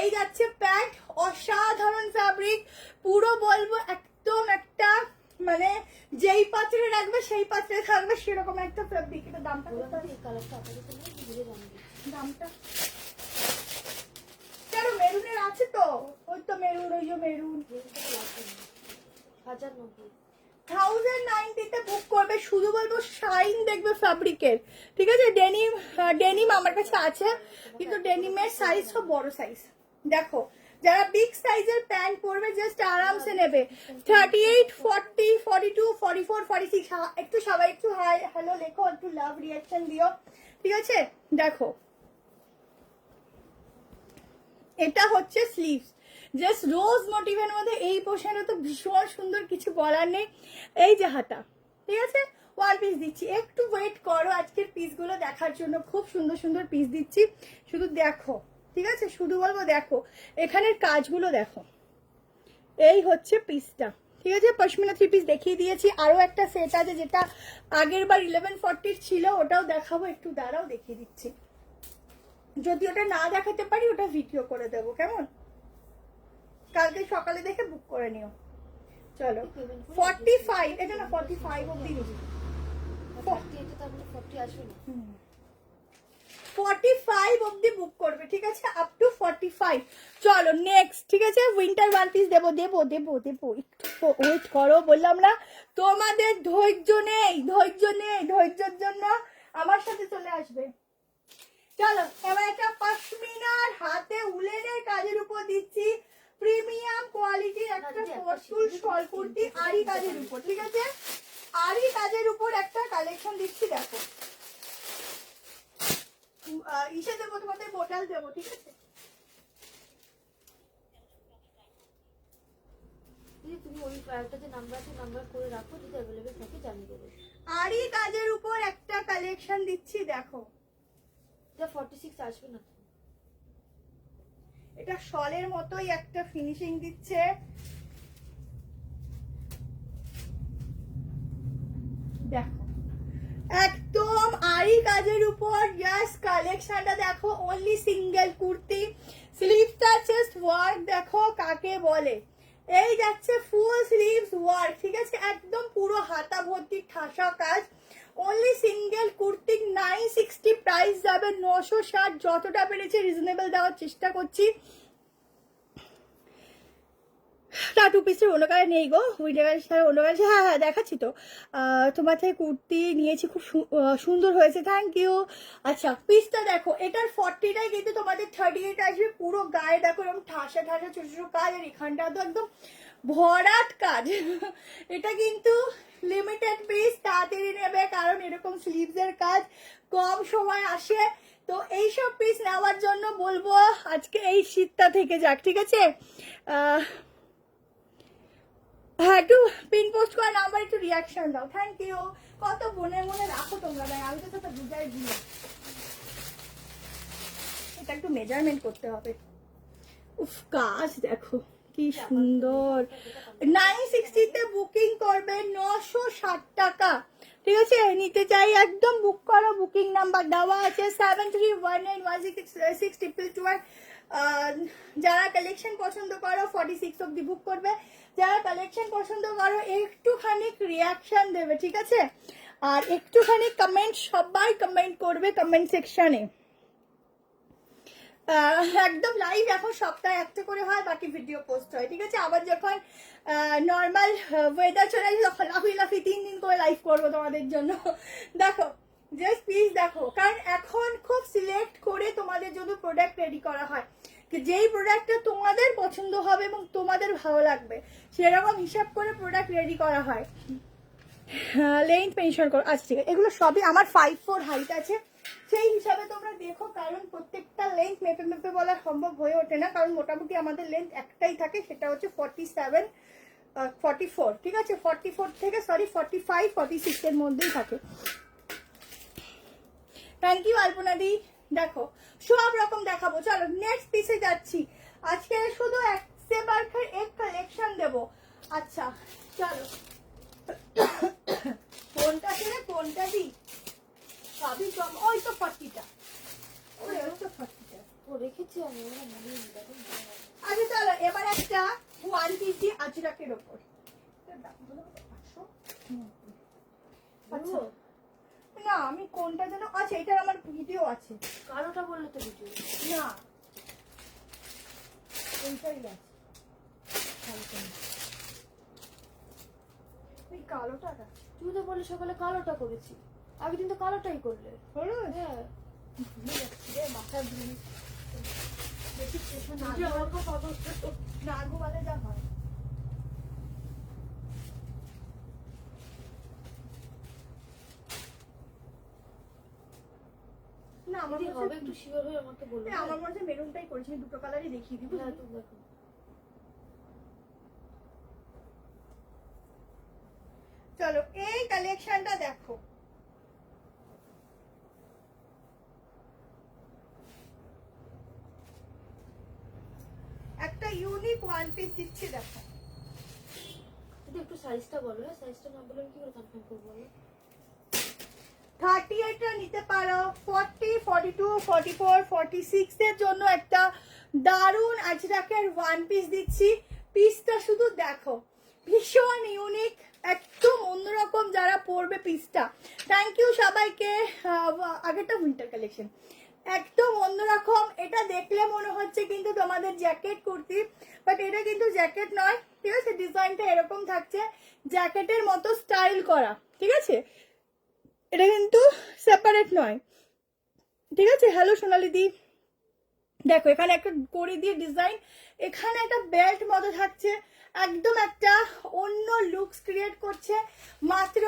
এই যাচ্ছে প্যান্ট, অসাধারণ ফ্যাব্রিক, পুরো বলবো একদম একটা মানে যেই পাত্রে রাখবে সেই পাত্রে থাকবে সেরকম একটা ফ্যাব্রিক। এটা দামটা দামটা কেন মেরুনের আছে তো, ওই তো মেরুন, ওই যে মেরুন 1090 বুক করবে, শুধু বলবো শাইন দেখবে ফ্যাব্রিকের, ঠিক আছে। ডেনিম আমার কাছে আছে, কিন্তু ডেনিমের সাইজ সব বড় সাইজ। দেখো, যারা বিগ সাইজের প্যান্ট পরবে জাস্ট আরামসে নেবে। 38, 40, 42, 44, 46। একটু সবাই একটু হাই হ্যালো লেখো, একটু লাভ রিয়াকশন দিও, ঠিক আছে। দেখো, এটা হচ্ছে স্লিভস, জাস্ট রোজ মোটিভের মধ্যে এই পোশাকটা তো ভীষণ সুন্দর, কিছু বলার নেই। এই যে হাতা, ঠিক আছে, ওয়ান পিস দিচ্ছি, একটু ওয়েট করো আজকের পিসগুলো দেখার জন্য, খুব সুন্দর সুন্দর পিস দিচ্ছি, শুধু দেখো, ঠিক আছে। শুধু বলবো দেখো, এখানের কাজগুলো দেখো, এই হচ্ছে পিসটা, ঠিক আছে। পশমিনা 3 পিস দেখিয়ে দিয়েছি, আরো একটা সেট আছে যেটা আগের বার 1140 ছিল, ওটাও দেখাবো, একটু দাঁড়াও দেখিয়ে দিচ্ছি। যদি ওটা না দেখাতে পারি ওটা ভিডিও করে দেবো, কেমন, কালকে সকালে দেখে বুক করে নিও। চলো, 45, এটা না 45 অবধি, 45 অবধি বুক করবে, ঠিক আছে, আপ টু 45। চলো নেক্সট, ঠিক আছে। উইন্টার ওয়ান পিস দেবো, একটু ওয়েট করো, বললাম না তোমাদের ধৈর্য নেই, ধৈর্যের জন্য আমার সাথে চলে আসবে। চলো, এবার একটা পশমিনার হাতে উলেনের কাজের উপর দিচ্ছি, প্রিমিয়াম কোয়ালিটির একটা ফোর্সফুল শল কুর্তি, আরি কাজের উপর, ঠিক আছে। আরি কাজের উপর একটা কালেকশন দিচ্ছি, দেখো। ইসে দেবো তোমাদের, বোটাল দেবো, ঠিক আছে। তুমি ওই একটা যে নাম্বার আছে নাম্বার করে রাখো, যদি অ্যাভেলেবেল থাকে জানিয়ে দেবে। আরি কাজের উপর একটা কালেকশন দিচ্ছি, দেখো। এটা 46 আসবে না, এটা শলের মতোই একটা ফিনিশিং দিচ্ছে, দেখো, একদম আরি কাজের উপর। জাস্ট কালেকশনটা দেখো, অনলি সিঙ্গেল কুর্তি, স্লিভটা জাস্ট ওয়ার্ক দেখো কাকে বলে। এই যাচ্ছে ফুল স্লিভস ওয়ার্ক, ঠিক আছে, একদম পুরো হাতা ভর্তি ঠাসা কাজ। অনলি সিঙ্গেল কুর্তি 960, প্রাইস যাবে 960, যতটা পেরেছি রিজনেবল দেওয়ার চেষ্টা করছি। তা টু পিসের অন্য কালার নেই গো, অন্য কালার, হ্যাঁ দেখাচ্ছি তো। তোমার থেকে কুর্তি নিয়েছি, খুব সুন্দর হয়েছে, থ্যাংক ইউ। আচ্ছা, পিসটা দেখো, এটার 40টাই কিন্তু তোমাদের 38 আসবে। পুরো গায়ে দেখো এরকম ঠাসা ছোট ছোট কাজ, আর এখানটা তো একদম ভরাট কাজ। এটা কিন্তু লিমিটেড পিস, তাড়াতাড়ি নেবে, কারণ এরকম স্লিভসের কাজ কম সময় আসে। তো এইসব পিস নেওয়ার জন্য বলবো আজকে এই শীতটা থেকে যাক, ঠিক আছে। হ্যাঁ, একটু পিন পোস্ট করা নাম্বার একটু রিয়াকশন দাও, থ্যাংক ইউ। কত মনে মনে রাখো তোমরা, ভাই আমি তো বুঝাই দিই। এটা একটু মেজারমেন্ট করতে হবে, উফ, কাজ দেখো কি সুন্দর। 960-তে বুকিং করবে 960 টাকা, ঠিক আছে? নিতে চাই একদম বুক করো, বুকিং নাম্বার দেওয়া আছে 73191622। যারা কালেকশন পছন্দ করো 46 অব্দি বুক করবে, যারা কালেকশন পছন্দ করো একটুখানি রিয়াকশন দেবে, ঠিক আছে? আর একটুখানি কমেন্ট, সবাই কমেন্ট করবে কমেন্ট সেকশনে। একদম লাইভ এখন সপ্তাহে একটা করে হয়, বাকি ভিডিও পোস্ট হয়, ঠিক আছে? আবার যখন নর্মাল ওয়েদার চলে আসে তখন লাফি লাফি 3 দিন করে লাইভ করবো তোমাদের জন্য। দেখো জাস্ট প্লিজ দেখো, কারণ এখন খুব সিলেক্ট করে তোমাদের জন্য প্রোডাক্ট রেডি করা হয়, যেই প্রোডাক্টটা তোমাদের পছন্দ হবে এবং তোমাদের ভালো লাগবে সেরকম হিসাব করে প্রোডাক্ট রেডি করা হয়। লেন্থ মেনশন করো, আচ্ছা ঠিক আছে। এগুলো সবই আমার 5'4" হাইট আছে, সেই হিসাবে তোমরা দেখো, কারণ প্রত্যেকটা লেন্থ মেপে মেপে বলা সম্ভব হয়ে ওঠে না, কারণ মোটামুটি আমাদের লেন্থ একটাই থাকে, সেটা হচ্ছে 44, ঠিক আছে? 44 থেকে 45, 46 এর মধ্যেই থাকে। থ্যাংক ইউ আলপনা দি। দেখো সব রকম দেখাবো, চলো নেক্সট পিসে যাচ্ছি। আজকে শুধু এক কালেকশন দেবো। আচ্ছা চলো, কোনটা ছেড়ে কোনটা দিই, সবই কম। ওই তো 40টা, ওই তো 40টা ও রেখেছি আমি, ওরা মনে নেই দেখো। আচ্ছা চলো, এবার একটা 150 আজরাকের ওপর। আচ্ছা না, আমি কোনটা যেন, আচ্ছা এটার আমার ভিডিও আছে। কালোটা বললে তো ভিডিও না এইটাই আছে, ওই কালোটা আছে। তুই তো বললে সকালে কালোটা করেছি, আগের দিন তো কালোটাই করলে। হলো? হ্যাঁ ভুলে যাচ্ছি রে, মাথা ভুলি। বেশি প্রেশার না ভিডিও আমার খুব পাগল। না ঘুমালে যা হয়। না আমার দিদি মনে হবে একটু শিওর হয়ে আমাকে বলো। আমার মনে হচ্ছে মেরুনটাই করেছি, দুটো কালারই দেখিয়ে দিব। হ্যাঁ তুমি দেখো। চলো এই কালেকশনটা দেখো, একটা ইউনিক ওয়ান পিস দিচ্ছি, দেখো। দিদি একটু সাইজটা বলো, সাইজটা না বলে আমি কি করে কনফার্ম করবো বলো? 38টা নিতে পারো, 40, 42, 44, 46 এর জন্য একটা দারুণ আজরাকের ওয়ান পিস দিচ্ছি। পিসটা শুধু দেখো, ভীষণ ইউনিক, একদম অন্যরকম যারা পরবে পিসটা। থ্যাংক ইউ সবাইকে। আগেরটা উইন্টার কালেকশন, একদম অন্যরকম। এটা দেখলে মনে হচ্ছে কিন্তু তোমাদের জ্যাকেট কুর্তি, বাট এটা কিন্তু জ্যাকেট নয়, ঠিক আছে? ডিজাইনটা এরকম থাকছে, জ্যাকেটের মতো স্টাইল করা, ঠিক আছে? এটা কিন্তু সেপারেট নয়, ঠিক আছে? হ্যালো সোনালি দি, দেখো এখানে একটা কড়ি দিয়ে ডিজাইন, এখানে একটা বেল্ট মতো থাকছে, একদম একটা অন্য লুকস ক্রিয়েট করছে। মাত্র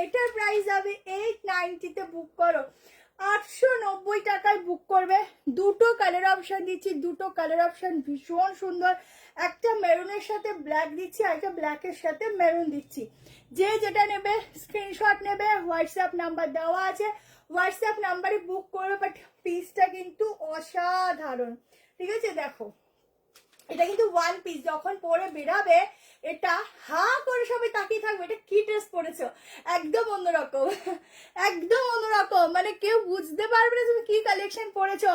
এটার প্রাইস যাবে 890-তে বুক করো, 890 টাকায় বুক করবে। দুটো কালার অপশন দিচ্ছি, দুটো কালার অপশন ভীষণ সুন্দর, একটা মেরুনের সাথে ব্ল্যাক দিচ্ছি, আর একটা ব্ল্যাকের সাথে মেরুন দিচ্ছি। যে যেটা নেবে স্ক্রিনশট নেবে, হোয়াটসঅ্যাপ নাম্বার দেওয়া আছে, হোয়াটসঅ্যাপ নাম্বারে বুক করবে। বাট পিসটা কিন্তু অসাধারণ, ঠিক আছে? দেখো এটা কিন্তু ওয়ান পিস, যখন পরে বেরাবে এটা হা করে সবাই তাকিয়ে থাকবে, এটা কি ড্রেস পরেছো, একদম অন্যরকম, একদম অন্যরকম। মানে কেউ বুঝতে পারবে না তুমি কি কালেকশন পরেছো,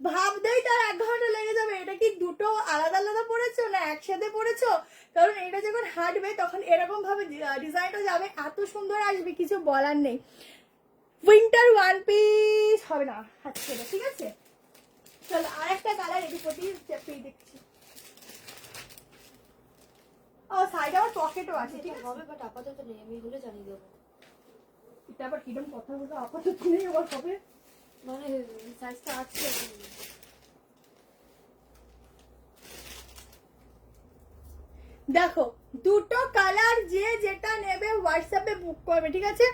ভাবতেই তার 1 ঘন্টা লেগে যাবে এটা কি দুটো আলাদা আলাদা পরেছো না একসাথে পরেছো। কারণ এটা যখন হাঁটবে তখন এরকম ভাবে ডিজাইনটা যাবে, এত সুন্দর আসবে, কিছু বলার নেই। উইন্টার ওয়ান পিস হবে না, আচ্ছা ঠিক আছে। চলো আর একটা কালার এটি প্রতি চেপেই দেখছি। ও সাইড আমার পকেটও আছে, ঠিক আছে? হবে বাট আপাতত নেই, আমি হলে জানিয়ে দেবো। এটা আবার কিরম কথা বলবো, আপাতত নেই আবার হবে, মানে সাইজটা আছে এখন। দেখো দুটো কালার, যে যেটা নেবে হোয়াটসঅ্যাপে বুক করবে, ঠিক আছে?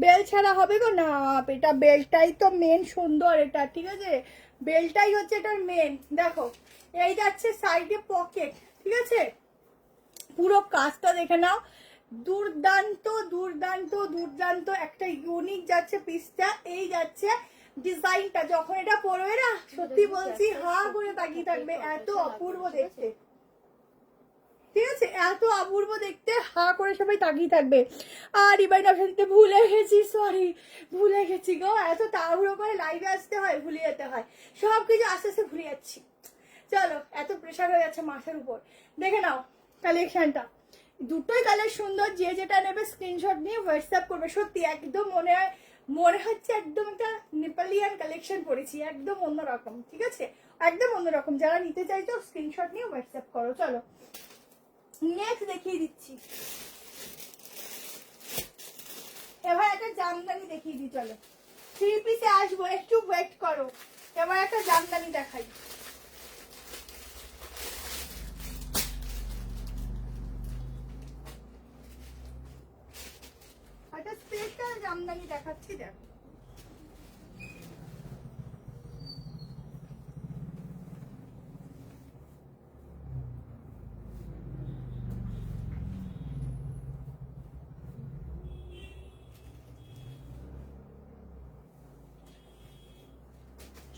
বেল ছাড়া হবে গো না, এটা বেলটাই তো মেন সুন্দর, এটা ঠিক আছে? বেলটাই হচ্ছে এটার মেন। দেখো এই যাচ্ছে সাইডে পকেট, ঠিক আছে? পুরো কাজটা দেখে নাও, দুর্দান্ত দুর্দান্ত দুর্দান্ত একটা ইউনিক যাচ্ছে পিসটা। এই যাচ্ছে ডিজাইনটা যখন এটা পরবে না সত্যি বলছি হা করে তাকিয়ে থাকবে, এত অপূর্ব দেখতে। ঠিক আছে, এত অপূর্ব দেখতে, হা করে সবাই তাকিয়ে থাকবে। আর ইবাই নবসারীতে ভুলে গেছি, সরি ভুলে গেছি গো, এত তাড়াহুড়ো করে লাইভে আসতে হয়, ভুলে যেতে হয়, সব কিছু আস্তে আস্তে ভুলে যাচ্ছি। চলো, এত প্রেশার হয়ে যাচ্ছে মাথার উপর। দেখে নাও কালেকশনটা, দুটোই কালার সুন্দর। যে যেটা নেবে স্ক্রিনশট নিয়ে হোয়াটসঅ্যাপ করবে। সত্যি একদম মনে হচ্ছে একদম একটা নেপালিয়ান কালেকশন পরেছি, একদম অন্যরকম। ঠিক আছে, একদম অন্যরকম। যারা নিতে চাইছো স্ক্রিনশট নিয়ে হোয়াটসঅ্যাপ করো। চলো নেক্সট দেখিয়ে দিচ্ছি, এবার একটা জামদানি দেখিয়ে দিই। চলো 3 পিসে আসবো, একটু ওয়েট করো। এবার একটা জামদানি দেখাই। একটা স্পেশাল জামদানি দেখাচ্ছি, দেখো।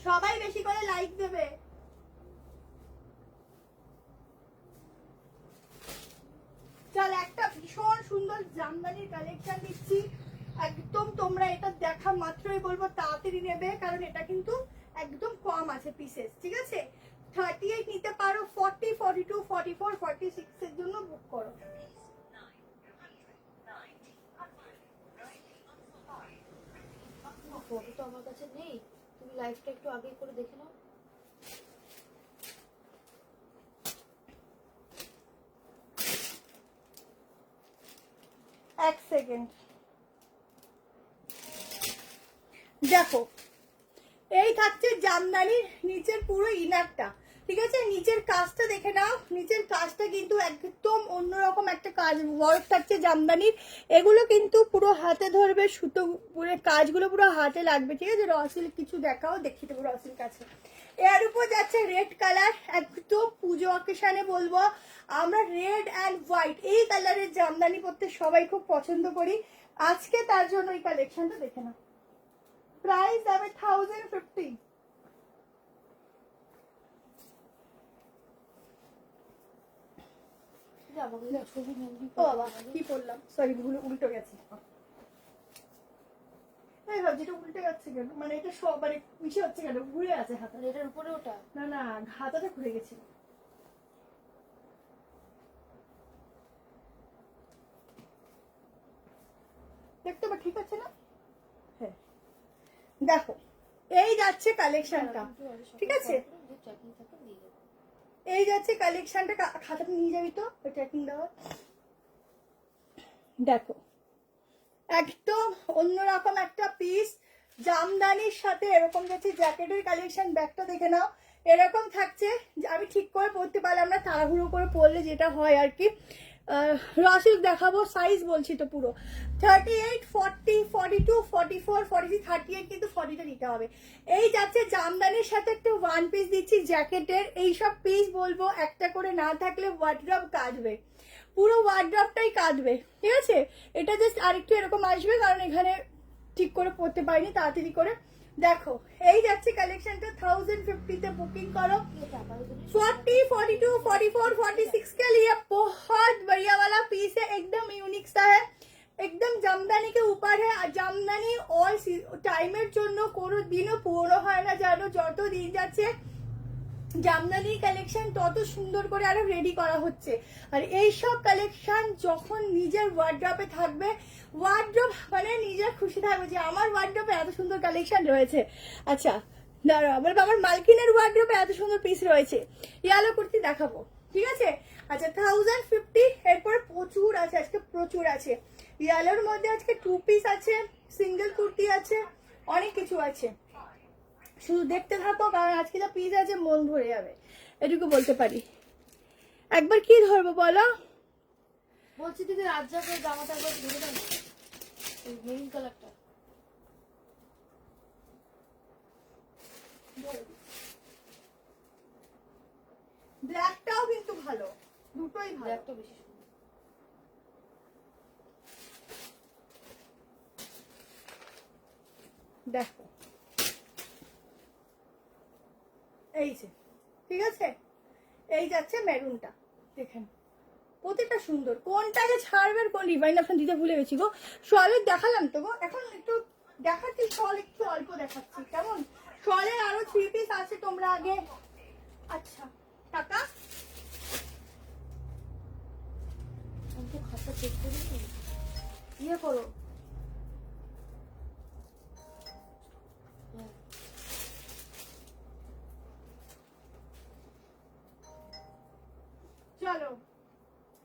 সবাই বেশি করে লাইক দেবে। চল একটা ভীষণ সুন্দর জামদানির কালেকশন দিচ্ছি, একদম তোমরা এটা দেখা মাত্রই বলবো তাড়াতাড়ি নেবে, কারণ এটা কিন্তু একদম কম আছে পিসেস। ঠিক আছে, 38 নিতে পারো, 40, 42, 44, 46 এর জন্য বুক করো। ফটো তো আমার কাছে নেই, তুমি লাইভটা একটু আগে করে দেখে নাও। এক সেকেন্ড, দেখো এই থাকছে জামদানির নিচের পুরো ইনারটা। ঠিক আছে, নিচের কাজটা দেখে নাও, নিচের কাজটা কিন্তু একদম অন্যরকম একটা কাজ ওয়ার্ক থাকছে জামদানির। এগুলো কিন্তু পুরো হাতে ধরবে, সুতো পুরো কাজগুলো পুরো হাতে লাগবে। ঠিক আছে, রসিল কিছু দেখাও, দেখিয়ে দেবো রসিল কাছে। এর উপর যাচ্ছে রেড কালার, একদম পুজো অকেশনে বলবো আমরা রেড অ্যান্ড হোয়াইট এই কালারের জামদানি পরতে সবাই খুব পছন্দ করি। আজকে তার জন্য এই কালেকশনটা দেখে নাও। প্রাইস যাবে 1050। আমাকে ছবি মেনলি ও বাবা কি বললাম, সরি ভুল উল্টো গেছে। এই ভাবছি এটা উল্টে যাচ্ছে কেন, মানে এটা সব মানে পিছে হচ্ছে কেন, ঘুরে আছে হাতা। এটার উপরে ওটা না না, হাতাটা ঘুরে গেছিল। দেখতে বা ঠিক আছে না? হ্যাঁ দেখো এই যাচ্ছে কালেকশনটা। ঠিক আছে, এই যাচ্ছে কালেকশনটা। খাতাটা নিয়ে যাবি তো, ট্র্যাকিং দেওয়া। দেখো একদম অন্যরকম একটা পিস, জামদানির সাথে এরকম যাচ্ছে জ্যাকেটের কালেকশন। ব্যাগটা দেখে নাও, এরকম থাকছে। আমি ঠিক করে পরতে পারলাম না, তাড়াহুড়ো করে পরলে যেটা হয় আর কি। রসিক দেখাবো, সাইজ বলছি তো পুরো 38, 40, 42, 44, 43, 38 কিন্তু 40টা নিতে হবে। এই যাচ্ছে জামদানির সাথে একটা ওয়ান পিস দিচ্ছি জ্যাকেটের। এইসব পিস বলবো একটা করে না থাকলে ওয়ার্ড্রব কাটবে, পুরো ওয়ার্ড্রবটাই কাটবে। ঠিক আছে, এটা জাস্ট আরেকটু এরকম আসবে, কারণ এখানে ঠিক করে পড়তে পারিনি তাড়াতাড়ি করে। দেখো এই যাচ্ছে কালেকশনটা 1050 बुकिंग करो। 40, 42, 44, 46 के लिए बहुत बढ़िया वाला पीस है, एकदम यूनिक सा है, एकदम জামদানি के ऊपर है। আর জামদানি অল টাইমের জন্য কোনো দিনও পুরনো হয় না, জানো যত দিন যাচ্ছে জামদানির কালেকশন তত সুন্দর করে আরো রেডি করা হচ্ছে। আর এই সব কালেকশন যখন নিজের ওয়ার্ড্রপে থাকবে, ওয়ার্ড্রপ মানে নিজের খুশি থাকবে যে আমার ওয়ার্ড্রপে এত সুন্দর কালেকশন রয়েছে। আচ্ছা দাঁড়াও, বলবো আমার মালকিনের ওয়ার্ড্রপে এত সুন্দর পিস রয়েছে। ইয়ালো কুর্তি দেখাবো, ঠিক আছে। আচ্ছা 1050, এরপরে প্রচুর আছে, আজকে প্রচুর আছে। ইয়ালোর মধ্যে আজকে 2 পিস আছে, সিঙ্গেল কুর্তি আছে, অনেক কিছু আছে। শুধু দেখতে থাকো, কারণ আজকে যা পিস আছে মন ভরে যাবে, এটুকু বলতে পারি। একবার কি ধরবো বলো? বলছি দিদি রাজ্জাকের জামাটা একবার ধরে দাও, এই মেরুন কালারটা। ব্ল্যাকটাও কিন্তু ভালো, দুটোই ভালো। ব্ল্যাকটা বেশি সুন্দর। দেখো এই যে, ঠিক আছে, এই যাচ্ছে মেরুনটা, দেখেন প্রতিটা সুন্দর। কোনটাকে ছাড়বেন, কোন রিভাইন অপশন দিতে ভুলে গেছি গো। শলের দেখালাম তো গো, এখন একটু দেখাচ্ছি, শল একটু অল্প দেখাচ্ছি কেমন। শলের আরো 3 পিস আছে, তোমরা আগে। আচ্ছা টাকা আমি তো খাতা চেক করি, ইয়ে করো। চলো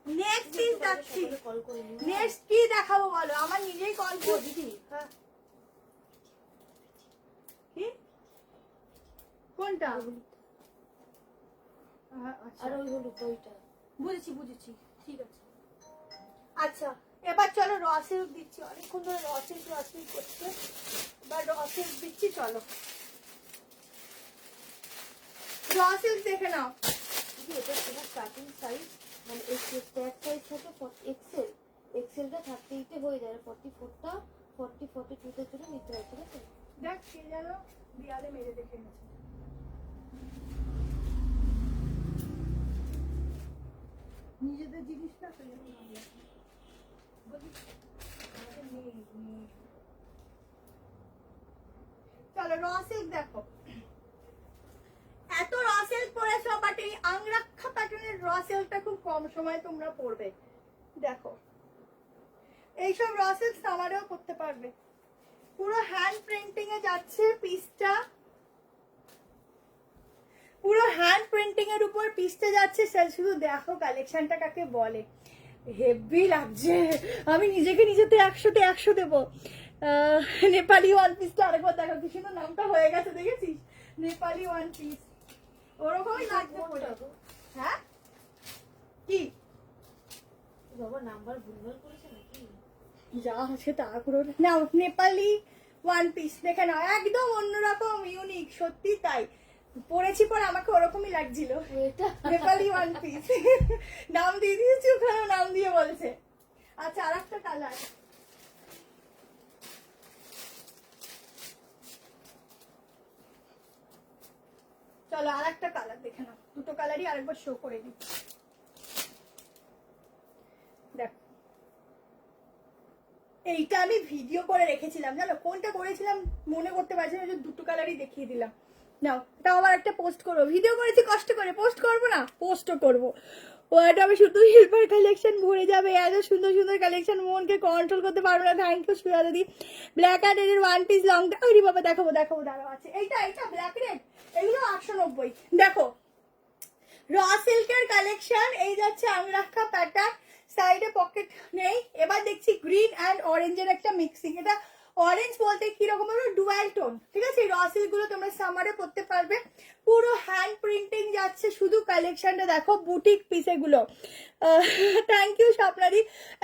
নেক্সট পিস যাচ্ছি। কল করে নিও। নেক্সট কি দেখাবো বলো, আমার নিজেই কল ও করছি। দিদি, হ্যাঁ কি কোনটা? আচ্ছা আর ওই হলুদ ওইটা। বুঝেছি বুঝেছি, ঠিক আছে। আচ্ছা এবার চলো র সিল্ক দিচ্ছি, অনেকক্ষণ ধরে র সিল্ক করছে, এবার র সিল্ক দিচ্ছি। চলো র সিল্ক দেখে নাও। দিদি এটা তোমার স্টার্টিং সাইজ, মানে স্ট্যাক সাইজ থাকে এক্সেল, এক্সেলটা 38 হয়ে যায়, 44টা 42তে জন্য নিতে হয়, ঠিক আছে? দেখ কে যেন দেয়ালে মেরে দেখে গেছে। নিজেদের জিনিসটা তো যেন ভালো লাগে। বলি, আমাদের নেই। চলো র সিল্ক দেখো, এত র সিল্ক পরেছো, বাট এই আংরাক্ষা প্যাটার্নের র সিল্কটা খুব কম সময় তোমরা পরবে। দেখো এইসব র সিল্ক সামারেও পরতে পারবে। পুরো হ্যান্ড প্রিন্টিং এ যাচ্ছে পিসটা, পুরো হ্যান্ড প্রিন্টিং এর উপর পিসটা যাচ্ছে। শুধু দেখো কালেকশনটা কাকে বলে, হেভি লাগছে। আমি নিজেকে নিজেতে 100তে 100 দেবো। নেপালি ওয়ান পিসটা আরেকবার দেখো, কি সুন্দর নামটা হয়ে গেছে, দেখেছিস? নেপালি ওয়ান পিস ওরকমই লাগছে পরে। হ্যাঁ কি বাবা নাম্বার ভুলভাল করেছে নাকি? যা আছে তা করো নাও। নেপালি ওয়ান পিস দেখে নাও, একদম অন্যরকম ইউনিক, সত্যি তাই। পরেছি পর আমাকে ওরকমই লাগছিল। এটা নেপালি ওয়ান পিস নাম দিয়ে দিয়েছি, ওখানে নাম দিয়ে বলছে। আচ্ছা আর একটা কালার, চলো আর একটা কালার দেখে নাও। দুটো কালারই আরেকবার শো করে দিই। দেখো এইটা আমি ভিডিও করে রেখেছিলাম, জানো কোনটা করেছিলাম মনে করতে পারছি না, দুটো কালারই দেখিয়ে দিলাম। নাও তাও আবার একটা পোস্ট করবো, ভিডিও করেছি কষ্ট করে, পোস্ট করবো না, পোস্টও করবো। ওটা আমি শুধু শিল্পার কালেকশন ভরে যাবে, এত সুন্দর সুন্দর কালেকশন, মনকে কন্ট্রোল করতে পারবো না। থ্যাংক ইউ সুয়া দিদি। Black and red one piece long, ওই বাবা দেখাবো দেখাবো, দাঁড়াও আছে এইটা, এইটা ব্ল্যাক রেড, এগুলো 890। দেখো র সিল্কের কালেকশন, এই যাচ্ছে আংরাক্ষা প্যাটার্ন, সাইডে পকেট নেই। এবার দেখছি গ্রিন অ্যান্ড অরেঞ্জের একটা মিক্সিং, এটা অরেঞ্জ বলতে কিরকম হলো, ডুয়াল টোন, ঠিক আছে। র সিল্ক গুলো তোমরা সামারে পরতে পারবে। পুরো হ্যান্ড প্রিন্টিং যাচ্ছে, শুধু কালেকশনটা দেখো, বুটিক পিস এগুলো। থ্যাংক ইউ স্বপ্নাদি,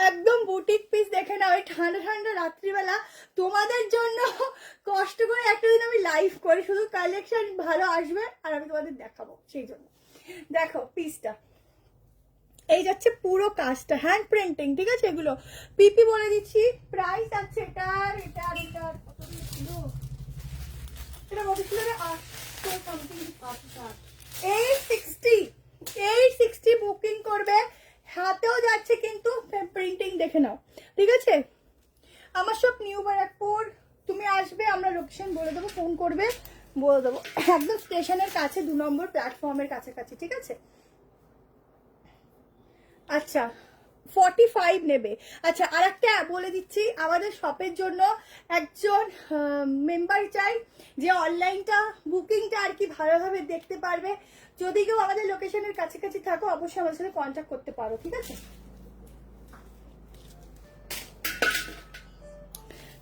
একদম বুটিক পিস দেখে নাও। এই ঠান্ডা ঠান্ডা রাত্রিবেলা তোমাদের জন্য কষ্ট করে একটা দিন আমি লাইভ করি, শুধু কালেকশন ভালো আসবে আর আমি তোমাদের দেখাবো, সেই জন্য। দেখো পিসটা, এই যাচ্ছে পুরো কাজটা হ্যান্ড প্রিন্টিং, ঠিক আছে। এগুলো পিপি বলে দিচ্ছি, প্রাইস আছে এটার কত ছিল, এটা কত ছিল রে, 800 সামথিং, 860 বুকিং করবে। হাতেও যাচ্ছে কিন্তু প্রিন্টিং, দেখে নাও, ঠিক আছে। আমার সব নিউ ব্যারাকপুর, তুমি আসবে, আমরা লোকেশন বলে দেবো, ফোন করবে বলে দেবো, একদম স্টেশনের কাছে, 2 নম্বর প্ল্যাটফর্মের কাছাকাছি, ঠিক আছে। আচ্ছা 45 নেবে। আচ্ছা আর একটা বলে দিচ্ছি, আমাদের শপের জন্য একজন মেম্বার চাই, যে অনলাইনটা বুকিংটা আর কি ভালোভাবে দেখতে পারবে। যদি কেউ আমাদের লোকেশনের কাছাকাছি থাকো, অবশ্যই আমাদের সাথে কন্ট্যাক্ট করতে পারো, ঠিক আছে।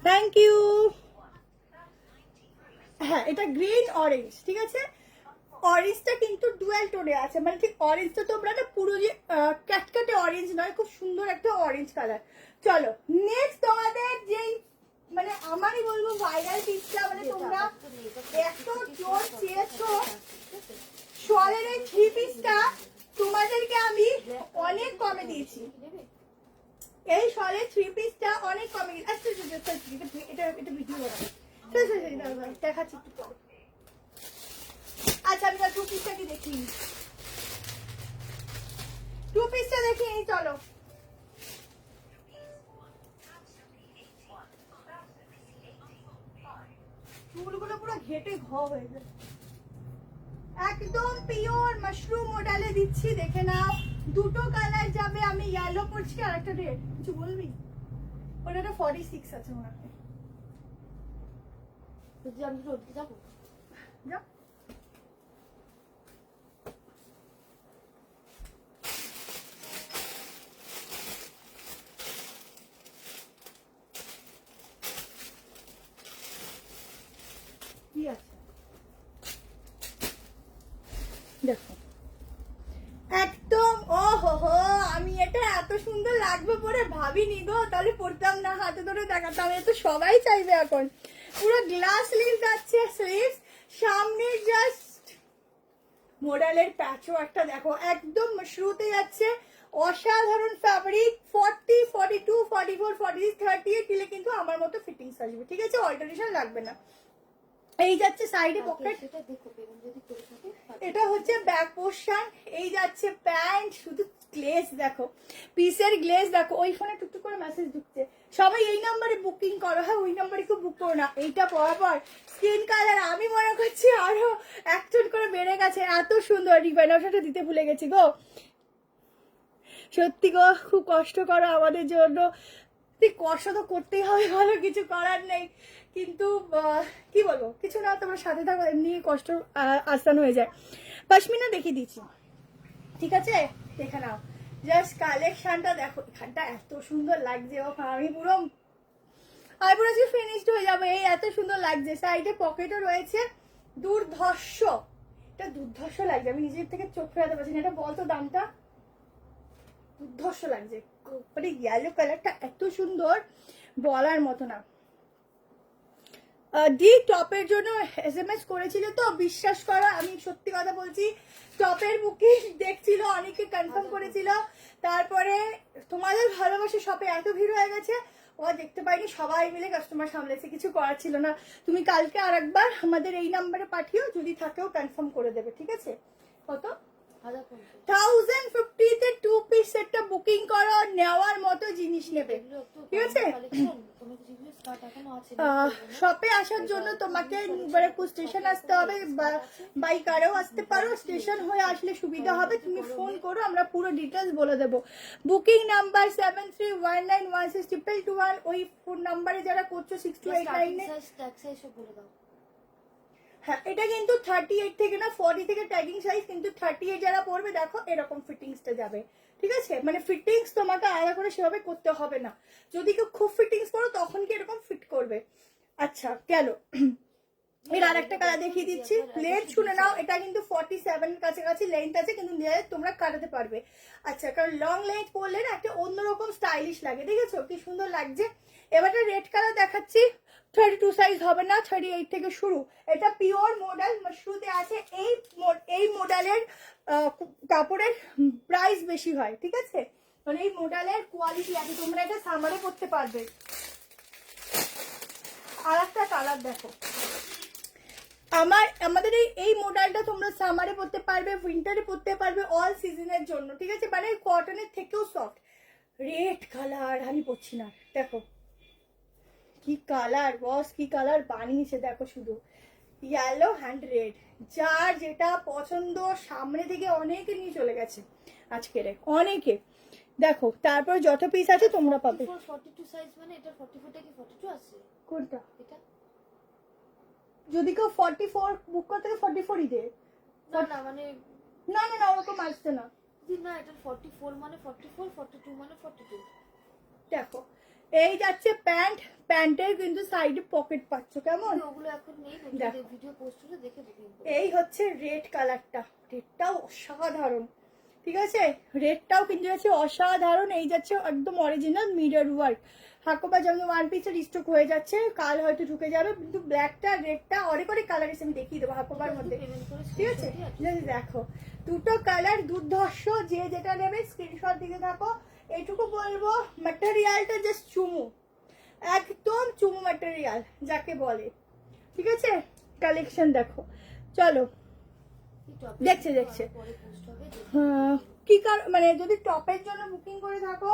Thank you. হ্যাঁ এটা গ্রিন অরেঞ্জ, ঠিক আছে। অরেঞ্জটা কিন্তু ডুয়াল টোনে আছে, মানে ঠিক অরেঞ্জটা তোমরা না পুরো যে ক্যাটকাটে অরেঞ্জ নয়, খুব সুন্দর একটা অরেঞ্জ কালার। চলো নেক্সট তোমাদের যেই মানে আমারই বলবো ভাইরাল পিসটা, মানে তোমরা এত জোর চেয়েছো, শলের এই 3 পিসটা তোমাদেরকে আমি অনেক কমে দিয়েছি। এই শলের 3 পিসটা অনেক কমে দিয়েছি। আচ্ছা এটা ভিডিও বানাবো, দেখাচ্ছি একটু পরে। আচ্ছা আমি টু পিসটা কি দেখি, টু পিসটা দেখি চলো। চুলগুলো পুরো ঘেটে হয়ে যায়, একদম পিওর মাশরুম মডেলে দিচ্ছি, দেখে নাও। দুটো কালার যাবে, আমি ইয়েলো পরছি আর একটা রেড। কিছু বলবি? ওটা 46 আছে মনে হয়। যদি আমি রোদে যাবো যা কি আছে দেখো, একদম ও হো, আমি এটা এত সুন্দর লাগবে পরে ভাবিনি গো, তাহলে পড়তাম না, হাতে ধরে দেখাতাম। এ তো সবাই চাইবে এখন। পুরো গ্লাস স্লিভ যাচ্ছে, স্লিভস সামনে জাস্ট মডেলের প্যাচও একটা দেখো, একদম শুরুতে যাচ্ছে, অসাধারণ ফ্যাব্রিক। 40, 42, 44, 46, 38 দিলে কিন্তু আমার মতো ফিটিংস আসবে, ঠিক আছে, অল্টারেশন লাগবে না। এই যাচ্ছে সাইডে পকেট, এটা হচ্ছে ব্যাক পোর্শন, এই যাচ্ছে প্যান্ট। শুধু গ্লেজ দেখো, পিসের গ্লেজ দেখো। ওই ফোনে টুকটুক করে মেসেজ ঢুকছে, সবাই এই নাম্বারে বুকিং করো। হ্যাঁ, ওই নাম্বারে কেউ বুক করো না। এইটা পরার পর স্কিন কালার আমি মনে করছি আরো একটু করে বেড়ে গেছে, এত সুন্দর। রিভাইনারটা দিতে ভুলে গেছি গো, সত্যি গো, খুব কষ্ট করো আমাদের জন্য। কষ্ট তো করতেই হবে, ভালো কিছু করার নেই, কিন্তু কি বলবো, কিছু না, তোমার সাথে থাকো, এমনি কষ্ট আসান হয়ে যায়। পশমিনা দেখিয়ে দিচ্ছি, ঠিক আছে, দেখে নাও। জাস্ট কালেকশনটা দেখো, এখানটা এত সুন্দর লাগছে। ও আমি পুরো আজকে ফিনিশড হয়ে যাবে, এই এত সুন্দর লাগছে। সাইডে পকেটও রয়েছে, দুর্ধর্ষ, এটা দুর্ধর্ষ লাগছে। আমি নিজের থেকে চোখ ফেরাতে পারছি না। এটা বলতো দামটা, দুর্ধর্ষ লাগছে। মানে ইয়েলো কালারটা এত সুন্দর, বলার মতো না। ডি টপের জন্য SMS করেছিল তো, বিশ্বাস করো আমি সত্যি কথা বলছি, টপের বুকিং দেখছিল, অনেকে কনফার্ম করেছিল। তারপরে তোমাদের ভালোবাসা শপে এত ভিড় হয়ে গেছে, ও দেখতে পাইনি, সবাই মিলে কাস্টমার সামলেছে, কিছু করার ছিল না। তুমি কালকে আর একবার আমাদের এই নাম্বারে পাঠিও, যদি থাকেও কনফার্ম করে দেবে, ঠিক আছে। কত? 1050 তে টু পিস সেটটা বুকিং করো, নেওয়ার মতো জিনিস নেবে, ঠিক আছে। শপে আসার জন্য তোমাকে ব্যারাকপুর স্টেশন আসতে হবে, বাই কারেও আসতে পারো, স্টেশন হয়ে আসলে সুবিধা হবে। তুমি ফোন করো, আমরা পুরো ডিটেলস বলে দেবো। বুকিং নাম্বার 73196221, ওই ফোন নাম্বারে যারা করছো 6289 হ্যাঁ, এটা কিন্তু 38 থেকে না 40 থেকে ট্যাগিং সাইজ, কিন্তু 38 যারা পরবে দেখো এরকম ফিটিংসটা যাবে, ঠিক আছে। মানে ফিটিংস তোমাকে আলাদা করে সেভাবে করতে হবে না। যদি কেউ খুব ফিটিংস করো তখন কি এরকম ফিট করবে। আচ্ছা গেল, এর আর একটা কালার দেখিয়ে দিচ্ছি। লেন্থ শুনে নাও, এটা কিন্তু 47 এর কাছাকাছি লেন্থ আছে, কিন্তু তোমরা কাটাতে পারবে। আচ্ছা, কারণ লং লেন্থ পরলে না একটা অন্যরকম স্টাইলিশ লাগে, দেখেছো কি সুন্দর লাগছে। এবারে রেড কালার দেখাচ্ছি, 32 সাইজ হবে না, 38 থেকে শুরু। এটা পিওর মডেল মাশরুতে আছে। এই মডেলের কাপড়ের প্রাইস বেশি হয়, ঠিক আছে, মানে এই মডেলের কোয়ালিটি আছে, তোমরা এটা সামারে পরতে পারবে। আর একটা কালার দেখো, আমাদের এই মডেলটা তোমরা সামারে পরতে পারবে, উইন্টারে পরতে পারবে, অল সিজনের জন্য, ঠিক আছে। মানে কটনের থেকেও সফট। রেড কালার আমি পরছি না, দেখো কি কালার, বস কি কালার বানিয়েছে দেখো, শুধু ইয়েলো হ্যান্ড রেড। যার যেটা পছন্দ সামনে থেকে অনেকে নিয়ে চলে গেছে আজকের, অনেকে। দেখো তারপর যত পিস আছে তোমরা পাবে। 42 সাইজ মানে এটা 44 টা কি 42 আছে? কোনটা? এটা যদি কেউ 44 বুক করতে 44ই দে। না না মানে না না না, ওরকম আসছে না। না, এটা 44 মানে 44, 42 মানে 42। দেখো এই যাচ্ছে প্যান্ট, প্যান্টের কিন্তু সাইডে পকেট পাচ্ছ, কেমন? ওগুলো এখন নেই, ভিডিও পোস্ট করে দেখে বুকিং করো। এই হচ্ছে রেড কালারটা, রেডটাও অসাধারণ, ঠিক আছে। রেডটাও কিন্তু আছে অসাধারণ। এই যাচ্ছে একদম অরিজিনাল মিরর ওয়ার্ক। হাকোবা যেমন ওয়ান পিসের স্টক হয়ে যাচ্ছে, কাল হয়তো ঢুকে যাবে, কিন্তু ব্ল্যাকটা রেডটা অনেক অনেক কালার এসে আমি দেখিয়ে দেবো হাকোবার মধ্যে, ঠিক আছে। দেখো দুটো কালার দুর্ধর্ষ, যে যেটা নেবে স্ক্রিনশট দিতে থাকো। এইটুকু বলবো, ম্যাটেরিয়ালটা জাস্ট চুমু, একদম চুমু ম্যাটেরিয়াল যাকে বলে, ঠিক আছে। কালেকশন দেখো, চলো দেখছে কি মানে যদি টপের জন্য বুকিং করে থাকো,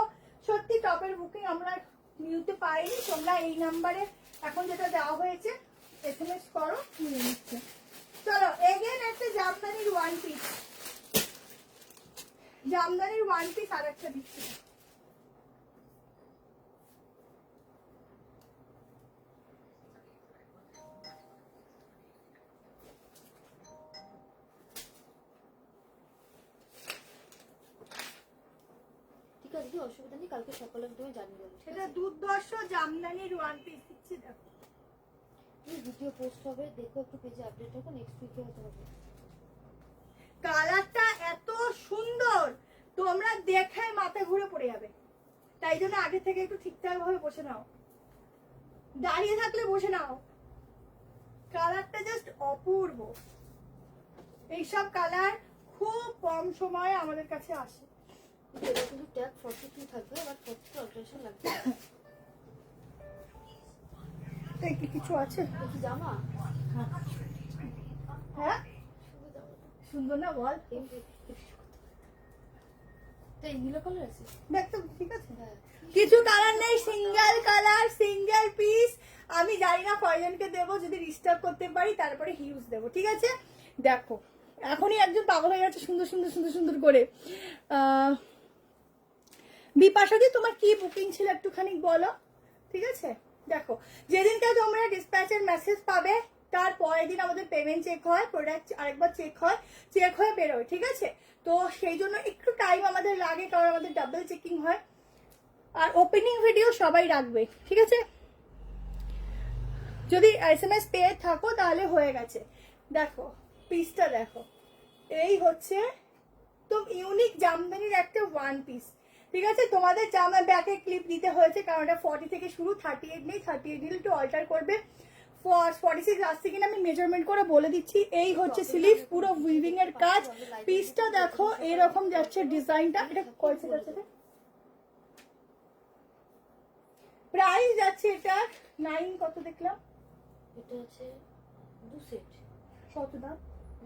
সত্যি টপের বুকিং আমরা নিতে পারিনি, তোমরা এই নাম্বারে এখন যেটা দেওয়া হয়েছে SMS করো, নিয়ে নিচ্ছে। চলো এগেন একটা জামদানির ওয়ান পিস, জামদানির ওয়ান পিস আর একটা দিচ্ছি। ঠিক আছে, অসুবিধা নেই, কালকে সকালে তুমি জানিয়ে দেবো। এটা দুর্দর্শ জামদানির ওয়ান পিস দিচ্ছি, দেখো ভিডিও পোস্ট হবে, দেখো একটু পেজে আপডেট হবে, নেক্সট উইকে হতে হবে। কালারটা এত সুন্দর, তোমরা দেখে মাথা ঘুরে পড়ে যাবে, তাই জন্য আগে থেকে একটু ঠিকঠাক ভাবে বসে নাও, দাঁড়িয়ে থাকলে বসে নাও। কালারটা জাস্ট অপূর্ব, এইসব কালার খুব কম সময়ে আমাদের কাছে আসে। এটা কিন্তু ট্যাগ 42 থাকবে, আবার 42 অল্টারেশন লাগবে। কি কিছু আছে দেখি জামা, হ্যাঁ সুন্দর না বল, তাই নীল কালার আছে, দেখতে ঠিক আছে। হ্যাঁ কিছু কালার নেই, সিঙ্গেল কালার সিঙ্গেল পিস। আমি জানি না কয়জনকে দেবো, যদি রিস্টক করতে পারি তারপরে হিউজ দেবো, ঠিক আছে। দেখো এখনই একজন পাগল হয়ে যাচ্ছে সুন্দর সুন্দর সুন্দর সুন্দর করে। বিপাশাদি তোমার কি বুকিং ছিল একটুখানি বলো, ঠিক আছে। দেখো যেদিনকে তোমরা ডিসপ্যাচের মেসেজ পাবে তার পরের দিন আমাদের পেমেন্ট চেক হয়, প্রোডাক্ট আরেকবার চেক হয়ে বেরোয়, ঠিক আছে। তো সেই জন্য একটু টাইম আমাদের লাগে, কারণ আমাদের ডাবল চেকিং হয়। আর ওপেনিং ভিডিও সবাই রাখবে, ঠিক আছে। যদি SMS পেয়ে থাকো তাহলে হয়ে গেছে। দেখো পিসটা দেখো, এই হচ্ছে তো ইউনিক জামদানির একটা ওয়ান পিস, ঠিক আছে। তোমাদের জামা ব্যাকে ক্লিপ দিতে হয়েছে, কারণ এটা 40 থেকে শুরু, 38 নেই, 38 নিলে একটু অল্টার করবে। 46 আসছে কিনা আমি মেজারমেন্ট করে বলে দিচ্ছি। এই হচ্ছে স্লিভ, পুরো উইভিং এর কাজ। পিসটা দেখো এরকম যাচ্ছে ডিজাইনটা, এটা কয়ছে যাচ্ছে, প্রাইস যাচ্ছে এটা 9 কত দেখলাম, এটা আছে 2 সেট, কত দাম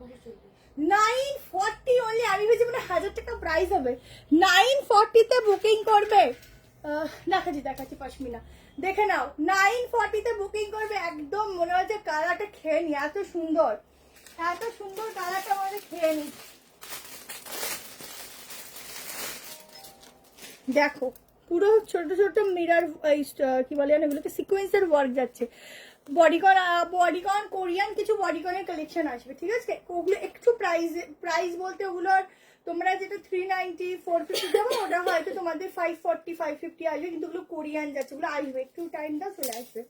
940। 940 অনলি। আমি ভেবেছি মানে 1000 টাকা প্রাইস হবে। 940 তে বুকিং করবে, দেখাচ্ছি পশমিনা, দেখে নাও 940 তে বুকিং করবে। একদম মনে হচ্ছে কালারটা খেয়ে নি, এত সুন্দর কালারটা আমাদের খেয়ে নি। দেখো পুরো ছোট ছোট মিরার, কি বলে এগুলোকে সিকোয়েন্সের ওয়ার্ক যাচ্ছে। বডিকন কোরিয়ান কিছু বডিকনের কালেকশন আসবে, ঠিক আছে। ওগুলো একটু প্রাইস বলতে ওগুলোর তোমরা যেটা 390 450 দেবো, ওটা হয়তো তোমাদের 540 550 আসবে, কিন্তু ওগুলো কোরিয়ান যাচ্ছে, ওগুলো আসবে, একটু টাইম দাও চলে আসবে।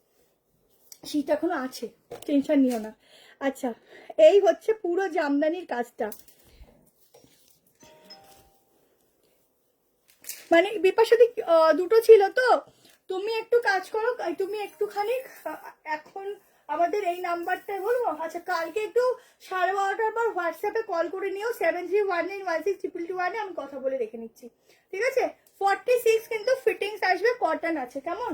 শীত এখনো আছে, টেনশন নিও না। আচ্ছা এই হচ্ছে পুরো জামদানির কাজটা, মানে বিপাশাদি দুটো ছিল তো। তুমি একটু কাজ করো, তুমি একটুখানি এখন আমাদের এই নাম্বারটাই বলবো। আচ্ছা কালকে একটু 12:30টার পর হোয়াটসঅ্যাপে কল করে নিও, 7319162221 আমি কথা বলে রেখে নিচ্ছি, ঠিক আছে। 46 কিন্তু ফিটিংস আসবে, কটন আছে, কেমন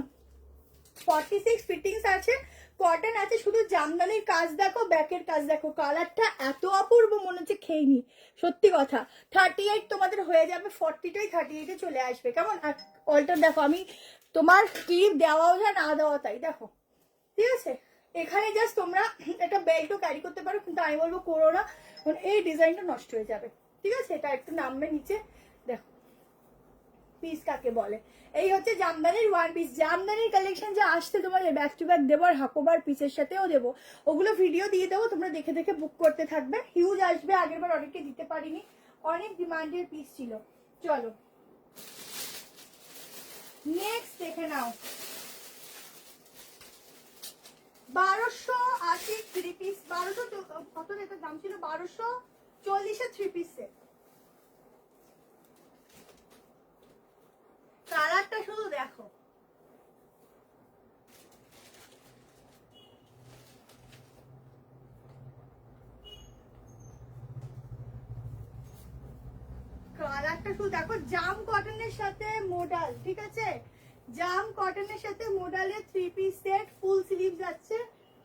46 ফিটিংস আছে, কটন আছে। শুধু জামদানির কাজ দেখো, ব্যাকের কাজ দেখো, কালারটা এত অপূর্ব মনে হচ্ছে খেয়ে নি, সত্যি কথা। 38 তোমাদের হয়ে যাবে, 40টাই 38-এ চলে আসবে, কেমন। আর অল্টার দেখো, আমি তোমার ক্লিপ দেওয়াও যায় না দেওয়া তাই দেখো, ঠিক আছে। এখানে জাস্ট তোমরা একটা বেল্টও ক্যারি করতে পারো, কিন্তু আমি বলবো করো না, কারণ এই ডিজাইনটা নষ্ট হয়ে যাবে, ঠিক আছে। এটা একটু নামবে নিচে, দেখো পিস কাকে বলে। এই হচ্ছে জামদানির ওয়ান পিস। জামদানির কালেকশন যা আসছে তোমাদের ব্যাক টু ব্যাক দেবো, আর হাকোবার পিসের সাথেও দেবো, ওগুলো ভিডিও দিয়ে দেবো, তোমরা দেখে দেখে বুক করতে থাকবে। হিউজ আসবে, আগের বার অনেককে দিতে পারিনি, অনেক ডিমান্ডের পিস ছিল। চলো নেক্সট দেখে নাও, 1280 থ্রি পিস, 1200 কত এটার দাম ছিল, 1240 থ্রি পিস সেট। কালারটা শুধু দেখো, কালারটা শুধু দেখো। জাম কটনের সাথে মোডাল, ঠিক আছে, জাম কটনের সাথে মোডালের three piece set, full sleeve যাচ্ছে,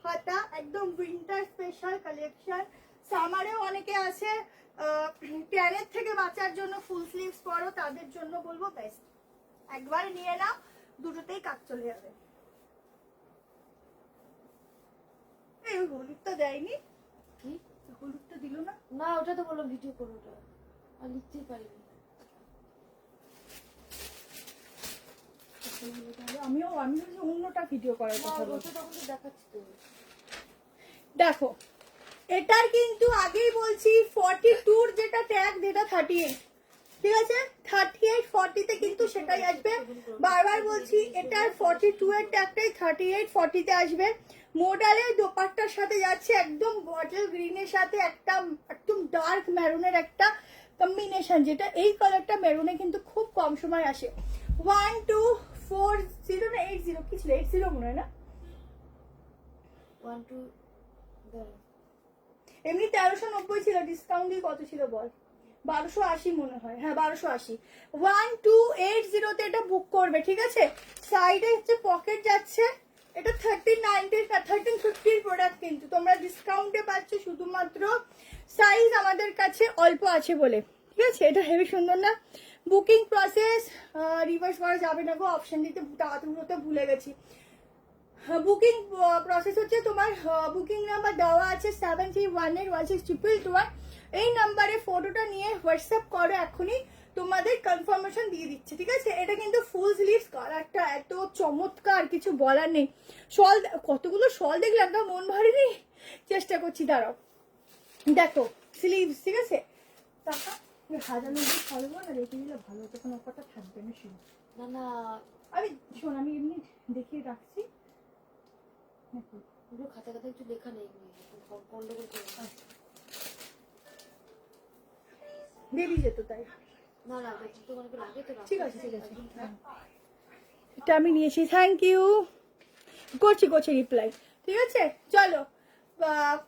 হাতা, একদম উইন্টার স্পেশাল কালেকশন। সামারেও অনেকে আছে ট্যানের থেকে বাঁচার জন্য ফুল স্লিভস পরো, তাদের জন্য বলবো বেস্ট। একবার নিয়ে নাও, দুটোতেই কাজ চলে যাবে। এই হলুদটা দেয়নি, কি হলুদটা দিল না? না, ওটা তো বললাম ভিডিও করো, ওটা আর লিখতেই পারিনি। আমিও অন্যটা ভিডিও করার না, কথা ওটা বলছি। তখন তো দেখাচ্ছি তো। দেখো এটার কিন্তু আগেই বলছি 42 যেটা ট্যাগ, যেটা 38, ঠিক আছে? 38 40 তে কিন্তু সেটাই আসবে। বারবার বলছি এটার 42 এর ট্যাগটাই 38 40 তে আসবে। মোডালের দোপাট্টার সাথে যাচ্ছে একদম বটল গ্রিনের সাথে একটা একদম ডার্ক মেরুনের একটা কম্বিনেশন, যেটা এই কালারটা মেরুনে কিন্তু খুব কম সময় আসে। 1240 না 80 কি ছিল, 80 মনে হয় না? 1 2 এমনি 1390 ছিল, ডিসকাউন্ট দিয়ে কত ছিল বল? 1280 মনে হয়, হ্যাঁ 1280। 1280 তে এটা বুক করবে, ঠিক আছে? সাইডে হচ্ছে পকেট যাচ্ছে, এটা 1350 প্রোডাক্ট, কিন্তু তোমরা ডিসকাউন্টে পাচ্ছ শুধুমাত্র সাইজ আমাদের কাছে অল্প আছে বলে, ঠিক আছে? এটা হেভি সুন্দর না? বুকিং প্রসেস রিভার্স করা যাবে না গো, অপশন দিতে তাড়াতাড়ি ভুলে গেছি। বুকিং প্রসেস হচ্ছে তোমার বুকিং নাম্বার দেওয়া আছে 73181622। এই নাম্বারে ফটোটা নিয়ে হোয়াটসঅ্যাপ করো, এখনই তোমাদের কনফার্মেশন দিয়ে দিচ্ছে, ঠিক আছে? এটা কিন্তু ফুল স্লিভস কালারটা এত চমৎকার, কিছু বলার নেই। শল, কতগুলো শল দেখলে একদম মন ভরেনি, চেষ্টা করছি, দাঁড়াও। দেখো স্লিভস, ঠিক আছে? টাকা 1090 ফলবো না, রেখে দিলে ভালো, তখন অফারটা থাকবে না। শুনো না না, আমি শোন, আমি এমনি দেখিয়ে রাখছি। পুরো খাতা খাতা কিছু লেখা নেই, গন্ডগোল করে। বেরিয়ে যেত তাই। না না, তোমার লাগে তো? ঠিক আছে ঠিক আছে, এটা আমি নিয়েছি, থ্যাংক ইউ, করছি রিপ্লাই, ঠিক আছে? চলো,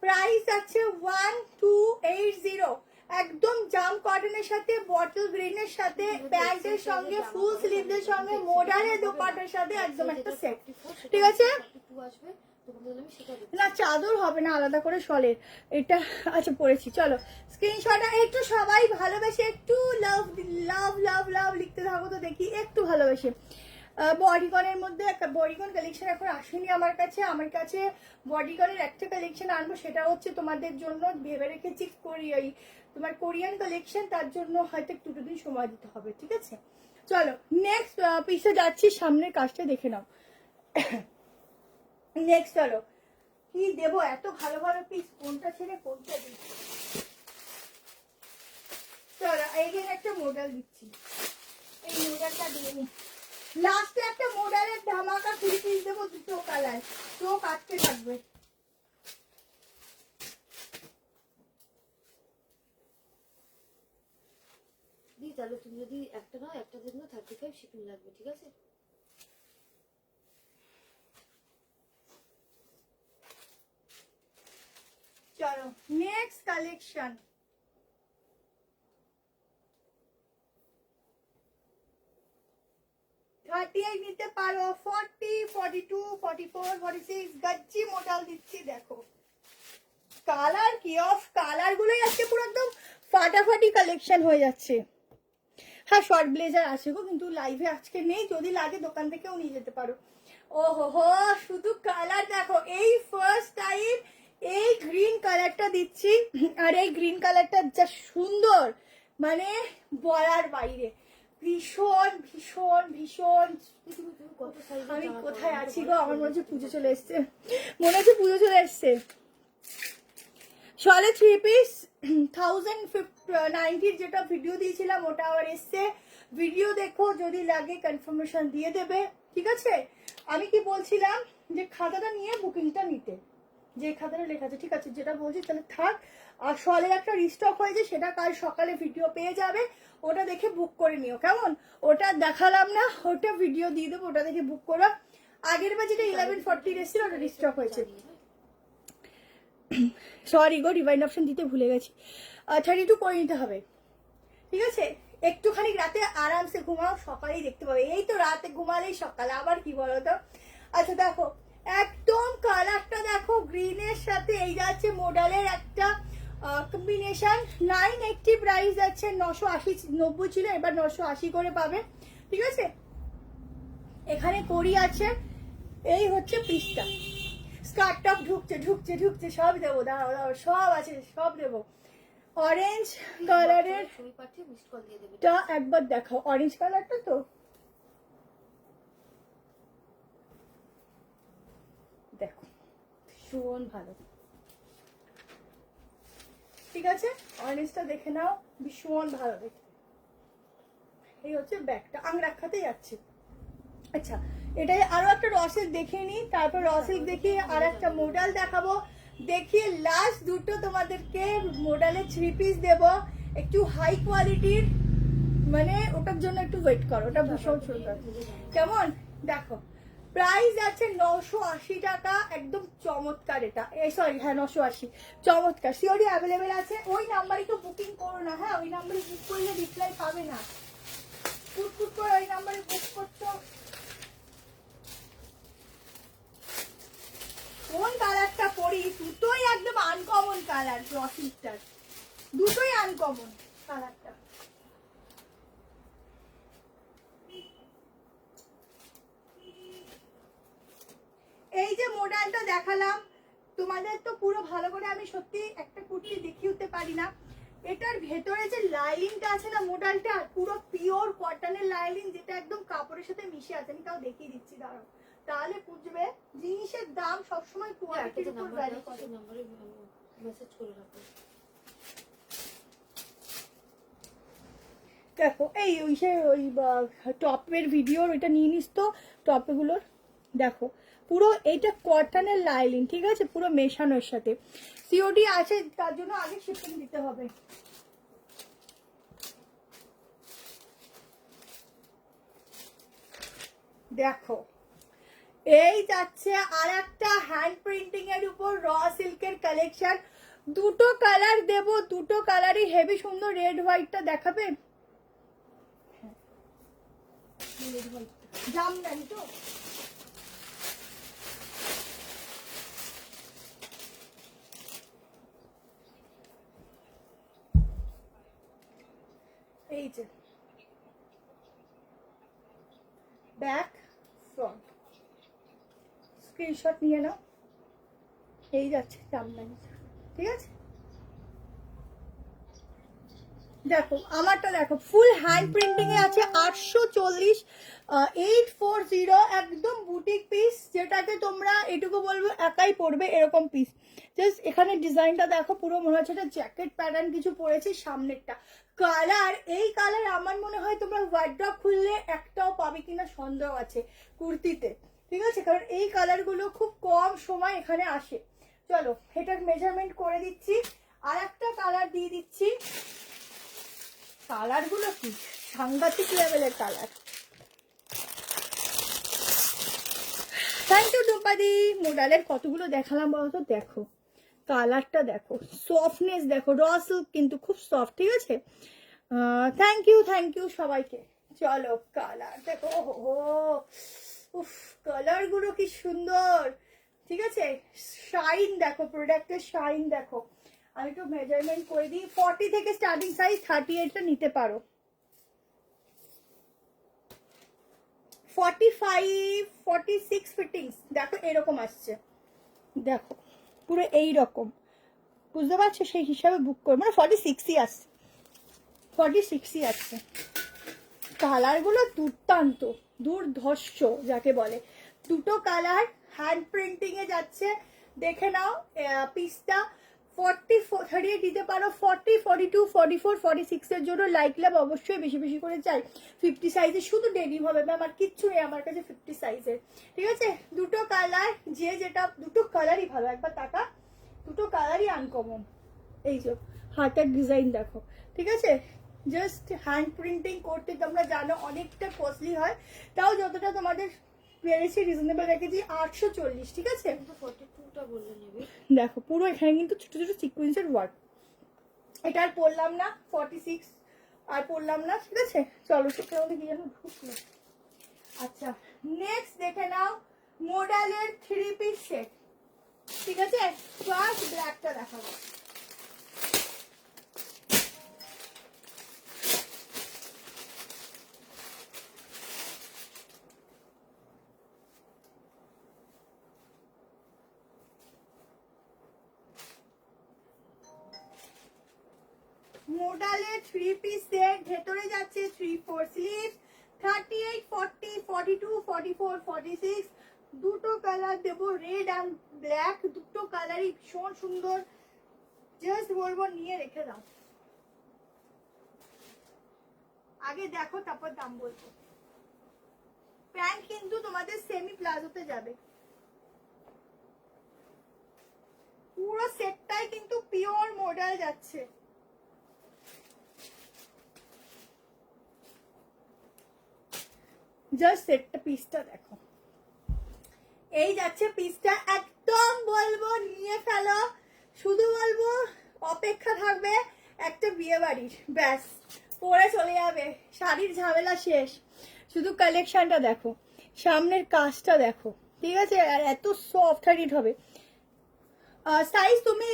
প্রাইস আছে 1280, একদম জাম কটনের সাথে বটল গ্রিনের সাথে প্যান্টের সঙ্গে ফুল স্লিভের সঙ্গে মোডালের দোপাট্টার সাথে একদম একটা সেট, ঠিক আছে? আসবে তোমাদের আমি সেটা দিচ্ছি। না চাদর হবে না, আলাদা করে শলের এটা। আচ্ছা পড়েছি, চলো স্ক্রিনশট একটু সবাই ভালোবেসে একটু লাভ লাভ লাভ লাভ লিখতে থাকো তো দেখি, একটু ভালোবেসে। বডিকনের মধ্যে একটা বডিকন কালেকশন এখন আসেনি আমার কাছে। বডিকনের একটা কালেকশন আনবো, সেটা হচ্ছে তোমাদের জন্য ভেবে রেখেছি এই তোমার কোরিয়ান কালেকশন, তার জন্য হয়তো একটু দিন সময় দিতে হবে, ঠিক আছে? চলো নেক্সট পিসে যাচ্ছি, সামনের কাজটা দেখে নাও। নেক্সট চলো, কি দেবো এত ভালো ভালো পিস, কোনটা ছেড়ে কোনটা দিই? চলো এইখানে একটা মডেল দিচ্ছি, এই মডেলটা দিয়ে নি। লাস্টে একটা মডেলের ধামাকা 3 পিস দেবো, দুটো কালার, চোখ আটকে থাকবে। দি তাহলে তুমি যদি একটা নাও, একটা দিন 35 শিপিং লাগবে, ঠিক আছে? চলো নেক্সট কালেকশন, নিতে পারো 40 42 44 46 গজ্জি মডেল দিচ্ছি। দেখো কালার কি অফ, কালার গুলোই আজকে পুরো একদম ফাটাফাটি কালেকশন হয়ে যাচ্ছে। হ্যাঁ শর্ট ব্লেজার আছে গো, কিন্তু লাইভে আজকে নেই, যদি লাগে দোকান থেকেও নিয়ে যেতে পারো। ও হো, শুধু কালার দেখো, এই ফার্স্ট টাইম এই গ্রিন কালারটা দিচ্ছি, আর এই গ্রিন কালারটা যা সুন্দর, মানে বলার বাইরে, ভীষণ ভীষণ ভীষণ। কত সাইজ? আমি কোথায় আছি গো, আমার মনে হচ্ছে পুজো চলে এসছে, মনে হচ্ছে পুজো চলে এসছে। শলে 3 পিস 1090 যেটা ভিডিও দিয়েছিলাম ওটা আবার এসছে, ভিডিও দেখো, যদি লাগে কনফার্মেশন দিয়ে দেবে, ঠিক আছে? আমি কি বলছিলাম যে খাতাটা নিয়ে বুকিংটা নিতে, যে খাতাটা লেখা আছে, ঠিক আছে? যেটা বলছি তাহলে থাক। আর শলের একটা রিস্টক হয়েছে, সেটা কাল সকালে ভিডিও পেয়ে যাবে, ওটা দেখে বুক করে নিও, কেমন? ওটা দেখালাম না, ওটা ভিডিও দিয়ে দেবো, ওটা দেখে বুক করো। আগের বার যেটা 1140 এসেছিল ওটা রিস্টক হয়েছে, সরি গো, রিভাইন্ড অপশন দিতে ভুলে গেছি। 32 করে নিতে হবে, ঠিক আছে? একটুখানি রাতে আরামসে ঘুমাও, সকালেই দেখতে পাবে। এই তো রাতে ঘুমালেই সকালে, আবার কি বলো তো? আচ্ছা দেখো একদম কালারটা দেখো, গ্রিনের সাথে এই যাচ্ছে মোডালের একটা কম্বিনেশন 980 প্রাইস যাচ্ছে, 980 ছিল, এবার 980 করে পাবে, ঠিক আছে। এখানে করি আছে, এই হচ্ছে পিসটা, স্কার্ট টপ ঢুকছে ঢুকছে ঢুকছে, সব দেবো, দাঁড়াও দাঁড়াও, সব আছে, সব দেবো। অরেঞ্জ কালারের ছবি পাঠিয়ে মিসড কল দিয়ে দেবে। টা একবার দেখাও, অরেঞ্জ কালারটা তো দেখো, ভীষণ ভালো, ঠিক আছে। অরেঞ্জটা দেখে নাও, ভীষণ ভালো দেখতে। এই হচ্ছে ব্যাগটা, আমি রাখাতে যাচ্ছি। আচ্ছা, এটাই আরো একটা রসিক দেখে নি, তারপর রসিক দেখিয়ে আর একটা মডেল দেখাবো, দেখিয়ে লাস্ট দুটো তোমাদেরকে মডেলের 3 পিস দেবো, একটু হাই কোয়ালিটির, মানে ওটার জন্য একটু ওয়েট করো, ওটা ভীষণ সুন্দর। কেমন দেখো, প্রাইস আছে 980 টাকা, একদম চমৎকার এটা, এই সরি হ্যাঁ 980, চমৎকার, সিওরি অ্যাভেলেবেল আছে। ওই নাম্বারে তো বুকিং করো না, হ্যাঁ ওই নাম্বারে বুক করলে রিপ্লাই পাবে না, কুট করে ওই নাম্বারে বুক করছো। কোন কালারটা পরি, দুটোই একদম আনকমন কালার, ক্রসিংটার দুটোই আনকমন কালারটা। এই যে মডেলটা দেখালাম তোমাদের, তো পুরো ভালো করে আমি সত্যি একটা কুর্তি দেখিয়ে উঠতে পারি না। এটার ভেতরে যে লাইলিনটা আছে না, মডেলটা পুরো পিওর কটনের লাইলিন, যেটা একদম কাপড়ের সাথে মিশে আছে, আমি তাও দেখিয়ে দিচ্ছি, দাঁড়াও, তাহলে বুঝবে জিনিসের দাম সবসময় কোয়ালিটির উপর ভ্যারি করে। নম্বরে মেসেজ করে রাখো। দেখো এই ওই টপের ভিডিওর ওইটা নিয়ে নিস তো, টপগুলোর দেখো পুরো এইটা কটনের লাইলিন, ঠিক আছে, পুরো মেশানোর সাথে। সিওডি আছে, তার জন্য আগে শিপিং দিতে হবে। দেখো এই যাচ্ছে আর একটা হ্যান্ড প্রিন্টিং এর উপর র সিল্কের কালেকশন, দুটো কালার দেবো, দুটো কালারই হেভি সুন্দর। রেড হোয়াইটটা দেখাবে, জামদানি তো, এই যে ব্যাক ফ্রন্ট, স্ক্রিনশট নিয়ে নাও, এই যাচ্ছে জামদানি, ঠিক আছে। দেখো আমারটা দেখো, ফুল হ্যান্ড প্রিন্টিং এ আছে, 840, 840, একদম বুটিক পিস, যেটাকে তোমরা এটুকু বলবো একাই পরবে এরকম পিস। জাস্ট এখানে ডিজাইনটা দেখো, পুরো মনে হচ্ছে একটা জ্যাকেট প্যাটার্ন কিছু পরেছে, সামনেরটা কালার, এই কালার আমার মনে হয় তোমরা ওয়ার্ড্রপ খুললে একটাও পাবে কিনা সন্দেহ আছে কুর্তিতে, ঠিক আছে, কারণ এই কালারগুলো খুব কম সময় এখানে আসে। চলো এটার মেজারমেন্ট করে দিচ্ছি, আর একটা কালার দিয়ে দিচ্ছি। কালার গুলো কি সাংঘাতিক লেভেলের কালার। থ্যাংক ইউ টুম্পাদি। মোডালের কতগুলো দেখালাম বলতো, দেখো কালারটা দেখো, সফটনেস দেখো, র সিল্ক কিন্তু খুব সফট, ঠিক আছে। থ্যাংক ইউ সবাইকে। চলো কালার দেখো, ও উফ, কালার গুলো কি সুন্দর, ঠিক আছে। শাইন দেখো, প্রোডাক্টের শাইন দেখো। আমি একটু মেজারমেন্ট করে দিই, 40 থেকে স্টার্টিং সাইজ, 38টা নিতে পারো, 45, 46 ফিটিংস দেখো এরকম আসছে, দেখো পুরো এই রকম, বুঝতে পারছো, সেই হিসাবে বুক করো, মানে 46ই আসছে, 46ই আসছে। কালারগুলো দুর্দান্ত, দুর্ধর্ষ যাকে বলে, দুটো কালার হ্যান্ড প্রিন্টিং এ যাচ্ছে, দেখে নাও পিসটা। 40-38 দিতে পারো, 40, 42, 44, 46 এর জন্য লাইক লাভ অবশ্যই বেশি বেশি করে চাই। 50 সাইজে শুধু ডেনিম হবে ম্যাম, আর কিচ্ছু নেই আমার কাছে 50 সাইজের, ঠিক আছে। দুটো কালার, যে যেটা, দুটো কালারই ভালো, একবার তাকা, দুটো কালারই আনকমন। এই যে হাতের ডিজাইন দেখো, ঠিক আছে। জাস্ট হ্যান্ড প্রিন্টিং করতে তোমরা জানো অনেকটা কস্টলি হয়, তাও যতটা তোমাদের পেরেছি রিজনেবল রেখেছি, 840, ঠিক আছে। দেখো পুরো এখানে কিন্তু ছোট ছোট সিকোয়েন্সের ওয়ার্ক, এটা আর পরলাম না, 46 আর পরলাম না, ঠিক আছে। চলো সেটার মধ্যে কি যেন ঢুকলো। আচ্ছা নেক্সট দেখে নাও, মডেলের 3 পিস সেট, ঠিক আছে। ফার্স্ট ব্ল্যাকটা দেখাবো, মোডালে 3 পিস সেট, ভেতরে যাচ্ছে 3-4 স্লিভ, 38, 40, 42, 44, 46, দুটো কালার দেবো, রেড অ্যান্ড ব্ল্যাক, দুটো কালারই ভীষণ সুন্দর। জাস্ট বলবো নিয়ে রেখে দাও, আগে দেখো তারপর দাম বলবো। প্যান্ট কিন্তু তোমাদের সেমি প্লাজোতে যাবে, পুরো সেটটাই কিন্তু পিওর মডেল যাচ্ছে। জাস্ট সেটটা পিসটা দেখো, এই যাচ্ছে পিসটা, একদম বলবো নিয়ে ফেলো, শুধু বলবো অপেক্ষা থাকবে একটা বিয়ে বাড়ির, ব্যাস পরে চলে যাবে, শাড়ির ঝামেলা শেষ। শুধু কালেকশনটা দেখো, সামনের কাজটা দেখো, ঠিক আছে, আর এত সফট হাইট হবে। সাইজ তুমি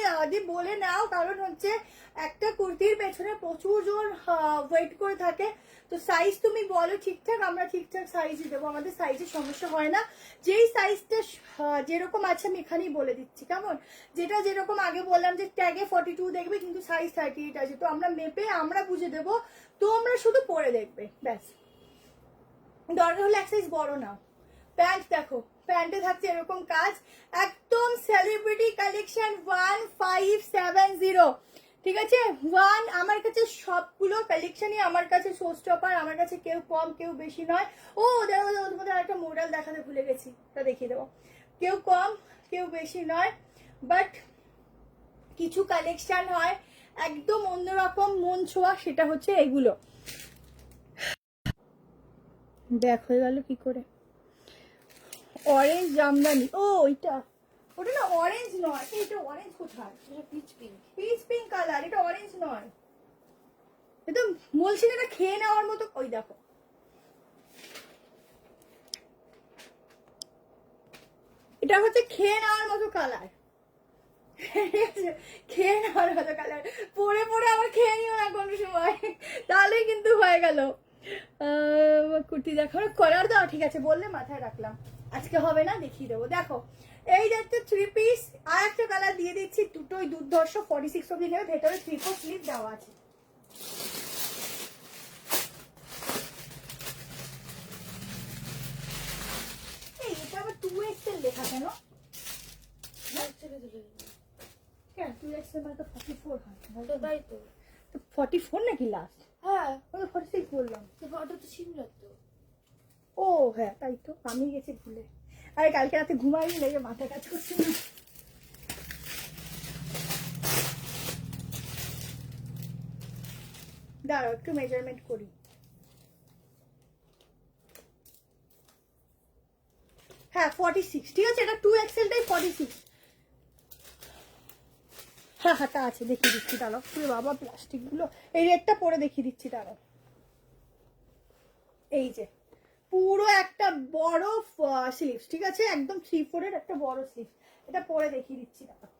বলে নাও, কারণ হচ্ছে একটা কুর্তির পেছনে প্রচুর জন ওয়েট করে থাকে, তো সাইজ তুমি বলো ঠিকঠাক, আমরা ঠিকঠাক সাইজই দেবো, আমাদের সাইজের সমস্যা হয় না। যেই সাইজটা যেরকম আছে আমি এখানেই বলে দিচ্ছি, কেমন, যেটা যেরকম আগে বললাম যে ট্যাগে 42 দেখবে কিন্তু সাইজ 38 আছে, তো আমরা মেপে আমরা বুঝে দেবো, তোমরা শুধু পরে দেখবে, ব্যাস। দরকার হলে এক সাইজ বড় নাও। প্যান্ট দেখো, প্যান্টে থাকছে এরকম কাজ, একদম সেলিব্রিটি কালেকশন 1570, ঠিক আছে, আমার কাছে সবগুলো কালেকশনই আমার কাছে শো স্টপার, আমার কাছে কেউ কম কেউ বেশি নয়। ও দেখো ওর মধ্যে একটা মডেল দেখাতে ভুলে গেছি, তা দেখিয়ে দেবো, কেউ কম কেউ বেশি নয়, বাট কিছু কালেকশন হয় একদম অন্যরকম মন ছোঁয়া, সেটা হচ্ছে এগুলো। দেখ হয়ে গেল কি করে, অরেঞ্জ জামদানি, ও ওইটা, ওটা না অরেঞ্জ নয়, এটা অরেঞ্জ কোথায়, এটা pitch pink. Pitch pink colour, এটা অরেঞ্জ নয়, এটা বলছি না, এটা খেয়ে নেওয়ার মতো, ওই দেখো এটা হচ্ছে খেয়ে নেওয়ার মতো কালার, খেয়ে নেওয়ার মতো কালার, পরে পরে আবার খেয়ে নিও না কোনো সময়, তাহলে কিন্তু হয়ে গেল। কুর্তি দেখো, কলার দাও, ঠিক আছে বললে মাথায় রাখলাম, আজকে হবে না, দেখিয়ে দেবো। দেখো এই যাচ্ছে 3 পিস, আর একটা কালার দিয়ে দিচ্ছি, দুটোই দুর্ধর্ষ, 46 অব্দি নেবে, ভেতরে 3/4 স্লিভ দেওয়া আছে। এই এটা আবার 2XL লেখা কেন, কেন 2XL মানে তো 44 হয়, তো তাই তো। তো 44 নাকি লাস্ট, হ্যাঁ, ওই 46 বললাম। তো ফটো তো সিমিলার তো। ও হ্যাঁ তাই তো, আমি গেছি ভুলে, আরে কালকে রাতে ঘুমাইনি, লেগে মাথা কাজ করছে না। দাঁড়াও একটু মেজারমেন্ট করি, হ্যাঁ 46, ঠিক আছে, এটা 2XL-টাই 46, হ্যাঁ হাতা আছে, দেখিয়ে দিচ্ছি দাঁড়াও, পুরো বাবা প্লাস্টিক গুলো, এই রেটটা পরে দেখিয়ে দিচ্ছি দাঁড়াও, এই যে পুরো একটা বড় স্লিভস, ঠিক আছে, একদম 3/4 এর একটা বড় স্লিভ, এটা পরে দেখিয়ে দিচ্ছি দাঁড়াও।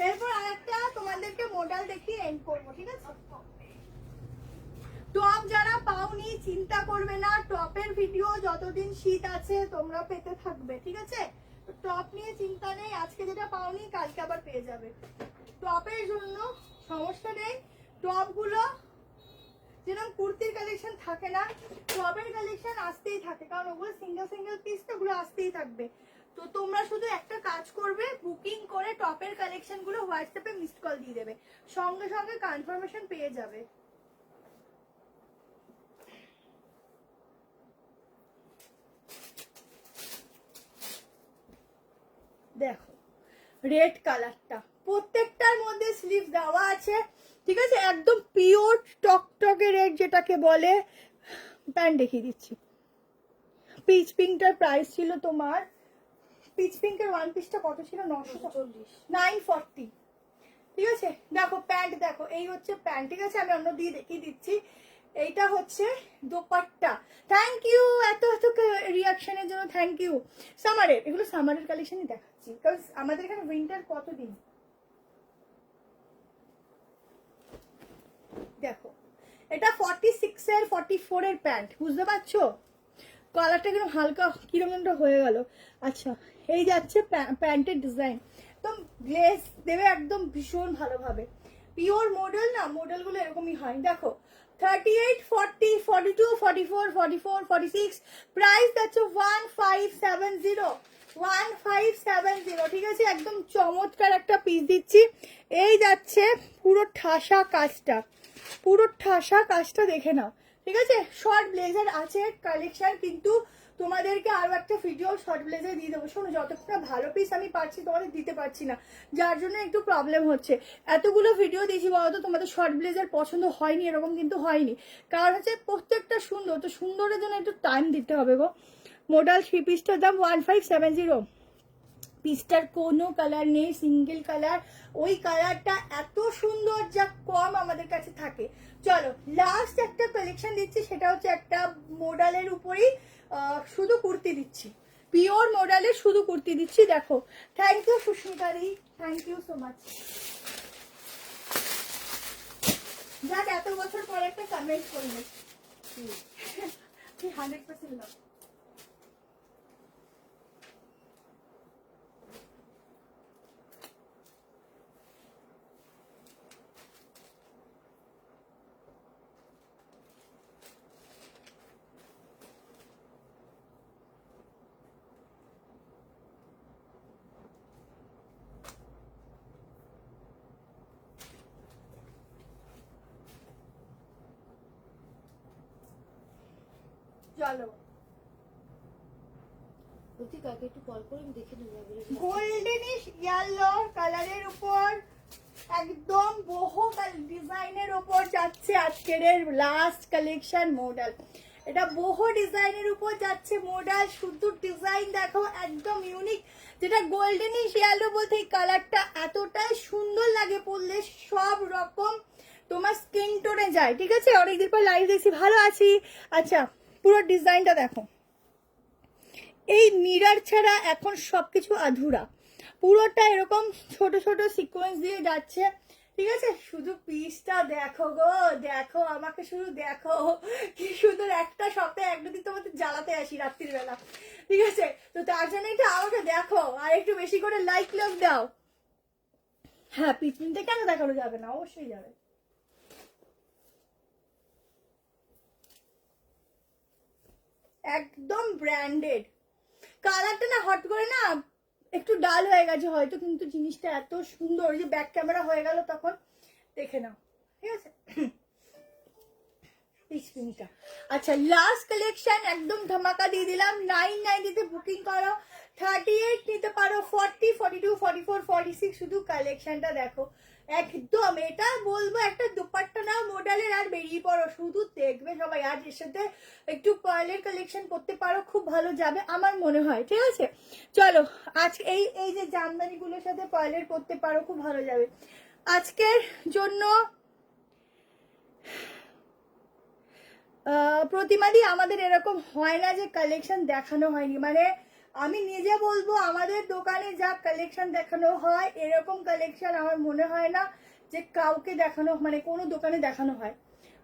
এরপর আরেকটা তোমাদেরকে মডেল দেখিয়ে এন্ড করবো, ঠিক আছে। টপ যারা পাওনি চিন্তা করবে না, টপের ভিডিও যতদিন শীত আছে তোমরা পেতে থাকবে, ঠিক আছে, টপ নিয়ে চিন্তা নেই, আজকে যেটা পাওনি কালকে আবার পেয়ে যাবে, টপের জন্য সমস্যা নেই। টপ গুলো যেরকম কুর্তির কালেকশন থাকে না, টপের কালেকশন আসতেই থাকে, কারণ ওগুলো সিঙ্গেল সিঙ্গেল পিস তো ওগুলো আসতেই থাকবে। তো তোমরা শুধু একটা কাজ করবে, বুকিং করে টপের কালেকশন গুলো হোয়াটসঅ্যাপে মিসড কল দিয়ে দেবে, সঙ্গে সঙ্গে কনফার্মেশন পেয়ে যাবে। দেখো রেড কালারটা, প্রত্যেকটার মধ্যে স্লিভ দেওয়া আছে, ঠিক আছে, একদম পিওর টকটকে রেড যেটাকে বলে। প্যান্ট দেখিয়ে দিচ্ছি, পিচ পিঙ্কটার প্রাইস ছিল তোমার, পিচ পিঙ্কের ওয়ান পিসটা কত ছিল, 940, 940, ঠিক আছে। দেখো প্যান্ট দেখো, এই হচ্ছে প্যান্ট, ঠিক আছে, আমি অন্য দিয়ে দেখিয়ে দিচ্ছি, এইটা হচ্ছে দোপাট্টা। থ্যাংক ইউ এত এত রিয়াকশনের জন্য, থ্যাংক ইউ। সামারের, এগুলো সামারের কালেকশনই দেখাচ্ছি, কারণ আমাদের এখানে উইন্টার কতদিন, দেখো এটা 46 এর 44 এর প্যান্ট, বুঝতে পারছো? কালারটা কিরকম হালকা কিরকম হয়ে গেল। আচ্ছা, এই যাচ্ছে প্যান্টের ডিজাইন, একদম গ্লেজ দেবে একদম ভীষণ ভালোভাবে। পিওর মডেল না, মডেলগুলো এরকমই হয়। দেখো 38, 40, 42, 44, 44, 46, প্রাইস যাচ্ছে 1570, 1570, ঠিক আছে? একদম চমৎকার একটা পিস দিচ্ছি। এই যাচ্ছে পুরো ঠাসা কাজটা, পুরো ঠাসা কাজটা দেখে নাও, ঠিক আছে? শর্ট ব্লেজার আছে কালেকশন, কিন্তু তোমাদেরকে আরো একটা ভিডিও শর্ট ব্লেজার দিয়ে দেবো। শোনো, যতক্ষণ ভালো পিস আমি পাচ্ছি তোমাদের দিতে পারছি না, যার জন্য একটু প্রবলেম হচ্ছে। এতগুলো ভিডিও দিয়েছি বলতো, তোমাদের শর্ট ব্লেজার পছন্দ হয়নি এরকম কিন্তু হয়নি, কারণ হচ্ছে প্রত্যেকটা সুন্দর, তো সুন্দরের জন্য একটু টাইম দিতে হবে গো। মডেল 3 পিসটার দাম 1570। পিসটার কোনো কালার নেই, সিঙ্গেল কালার, ওই কালারটা এত সুন্দর যা কম আমাদের কাছে থাকে। চলো লাস্ট একটা কালেকশন দিচ্ছি, সেটা হচ্ছে একটা মডেলের উপরেই শুধু কুর্তি দিচ্ছি, পিওর মডেলের শুধু কুর্তি দিচ্ছি। দেখো, থ্যাংক ইউ সুস্মিতাদি, থ্যাংক ইউ সো মাচ। যাক, এত বছর পরে একটা কমেন্ট করলে 100% লাভ। চলো, বলছি কাকে একটু কল করে আমি দেখে নেবো। গোল্ডেনিশ ইয়েলো কালারের উপর একদম বহু ডিজাইনের উপর যাচ্ছে আজকের লাস্ট কালেকশন মডেল। এটা বহু ডিজাইনের উপর যাচ্ছে মডেল, শুধু ডিজাইন দেখো একদম ইউনিক। যেটা গোল্ডেনিশ ইয়েলো বলতে এই কালারটা এতটাই সুন্দর লাগে পরলে, সব রকম তোমার স্কিন টোনে যায়, ঠিক আছে? অনেকদিন পর লাইভ দেখছি, ভালো আছি। আচ্ছা, পুরো ডিজাইনটা দেখো, এই মিরর ছাড়া এখন সবকিছু আধুরা, পুরোটা এরকম ছোট ছোট সিকোয়েন্স দিয়ে যাচ্ছে, ঠিক আছে? শুধু পিসটা দেখো গো, দেখো আমাকে, শুধু দেখো কি সুন্দর। একটা সপ্তাহে এক দুদিন তোমাদের জ্বালাতে আসি রাত্রির বেলা, ঠিক আছে? তো তার জন্য এটা আমাকে দেখো, আর একটু বেশি করে লাইক লাভ দাও। হ্যাঁ, পিছনটা কেন দেখানো যাবে না, অবশ্যই যাবে। একদম ব্র্যান্ডেড কালারটা না, হট করে না একটু ডাল হয়ে গেছে হয়তো, কিন্তু জিনিসটা এত সুন্দর, যে ব্যাক ক্যামেরা হয়ে গেল তখন দেখে নাও, ঠিক আছে? আচ্ছা, লাস্ট কালেকশন একদম ধামাকা দিয়ে দিলাম। 990 তে বুকিং করো, 38 নিতে পারো, 40, 42, 44, 46, শুধু কালেকশনটা দেখো একদম। এটা বলবো একটা দুপাট্টা নাও মডেলের আর বেরিয়ে পড়ো, শুধু দেখবে সবাই। আর এর সাথে একটু পার্লের কালেকশন করতে পারো, খুব ভালো যাবে আমার মনে হয়, ঠিক আছে? চলো, আজ এই যে জামদানিগুলোর সাথে পার্লের করতে পারো, খুব ভালো যাবে। আজকের জন্য প্রতিমাদি আমাদের এরকম হয় না যে কালেকশন দেখানো হয়নি, মানে আমি নিজে বলবো আমাদের দোকানে যা কালেকশন দেখানো হয় এরকম কালেকশন আমার মনে হয় না যে কাউকে দেখানো, মানে কোনো দোকানে দেখানো হয়।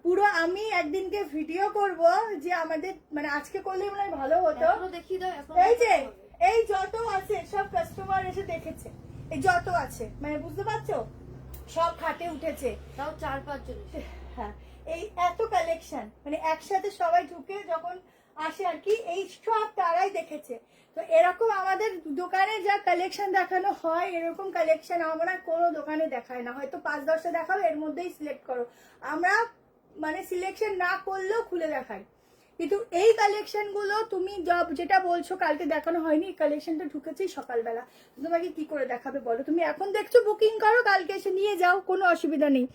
পুরো আমি একদিনকে ভিডিও করব যে আমাদের, মানে আজকে করলে মনে হয় ভালো হতো। এই যে এই যত আছে সব কাস্টমার এসে দেখেছে, এই যত আছে, মানে বুঝতে পারছো, সব খাটে উঠেছে, তাও 4-5 জন। হ্যাঁ, এই এত কালেকশন মানে একসাথে সবাই ঢুকে যখন আসে আর কি, এই সব তারাই দেখেছে। তো এরকম আমাদের দোকানে যা কালেকশন দেখানো হয় এরকম কালেকশন আমরা কোনো দোকানে দেখাই না। হয়তো 5-10টা দেখাও, এর মধ্যেই সিলেক্ট করো, আমরা মানে সিলেকশন না করলেও খুলে দেখাই। কিন্তু এই কালেকশন গুলো তুমি যেটা বলছো কালকে দেখানো হয়নি, এই কালেকশনটা ঢুকেছি সকালবেলা, তোমাকে কি করে দেখাবে বলো? তুমি এখন দেখছো, বুকিং করো, কালকে এসে নিয়ে যাও, কোনো অসুবিধা নেই।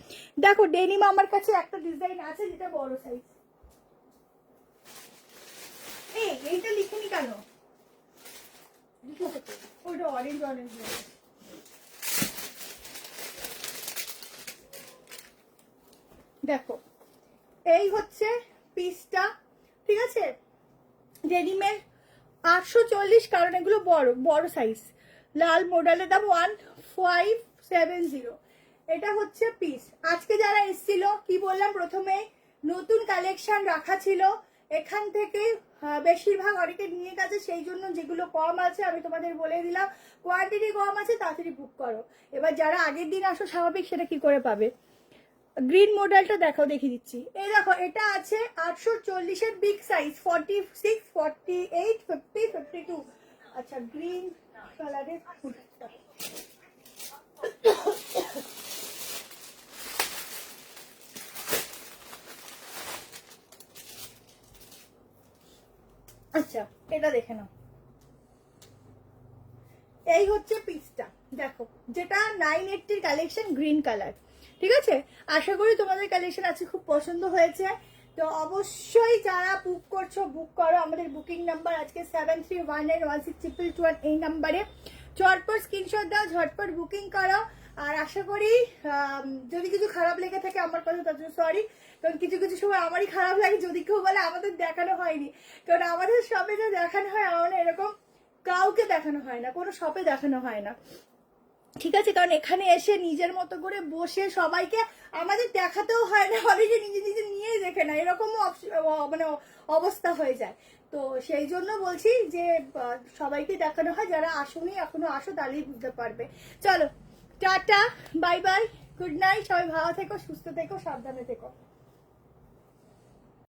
দেখো ডেনিম আমার কাছে একটা ডিজাইন আছে যেটা বড় সাইজ। এইটা লিখিনি কেন, ওইটা অরেঞ্জ অরেঞ্জ। দেখো এই হচ্ছে পিসটা, ঠিক আছে? ডেনিমের 840, কারণ এগুলো বড় বড় সাইজ। লাল মডেলের দাম 1570। এটা হচ্ছে পিস। আজকে যারা এসেছিল কি বললাম প্রথমে, নতুন কালেকশন রাখা ছিল এখান থেকে, বেশিরভাগ অনেকে নিয়ে গেছে, সেই জন্য যেগুলো কম আছে আমি তোমাদের বলে দিলাম, কোয়ান্টিটি কম আছে তাড়াতাড়ি বুক করো। এবার যারা আগের দিন আসো স্বাভাবিক সেটা কি করে পাবে। গ্রিন মডেলটা দেখো, দেখিয়ে দিচ্ছি। এই দেখো এটা আছে 840-এর বিগ সাইজ, 46, 48, 50, 52। আচ্ছা গ্রিন কালারের কুর্তা, আচ্ছা এটা দেখে নাও। এই হচ্ছে পিসটা দেখো, যেটা 980 কালেকশন, গ্রিন কালার। ঠিক আছে, আশা করি তোমাদের কালেকশন আছে খুব পছন্দ হয়েছে। তো অবশ্যই যারা বুক করছো বুক করো। আমাদের বুকিং নাম্বার আজকে 73191622 এই নাম্বারে ঝটপট স্ক্রিনশট দাও, ঝটপট বুকিং করো। আর আশা করি যদি কিছু খারাপ লেগে থাকে আমার কথা তার জন্য সরি, কারণ কিছু কিছু সময় আমারই খারাপ লাগে যদি কেউ বলে আমাদের দেখানো হয়নি, কারণ আমাদের শপে যে দেখানো হয় আমার এরকম কাউকে দেখানো হয় না, কোনো শপে দেখানো হয় না। ঠিক আছে, কারণ এখানে এসে নিজের মতো করে বসে সবাইকে আমাদের দেখাতেও হয় না, অনেকে নিজে নিজে নিয়েই দেখে না, এরকমও মানে অবস্থা হয়ে যায়। তো সেই জন্য বলছি যে সবাইকে দেখানো হয়, যারা আসোনি এখনো আসো তাহলেই বুঝতে পারবে। চলো tata, bye bye, good night, সবাই ভালো থেকো, সুস্থ থেকো, সাবধানে থেকো।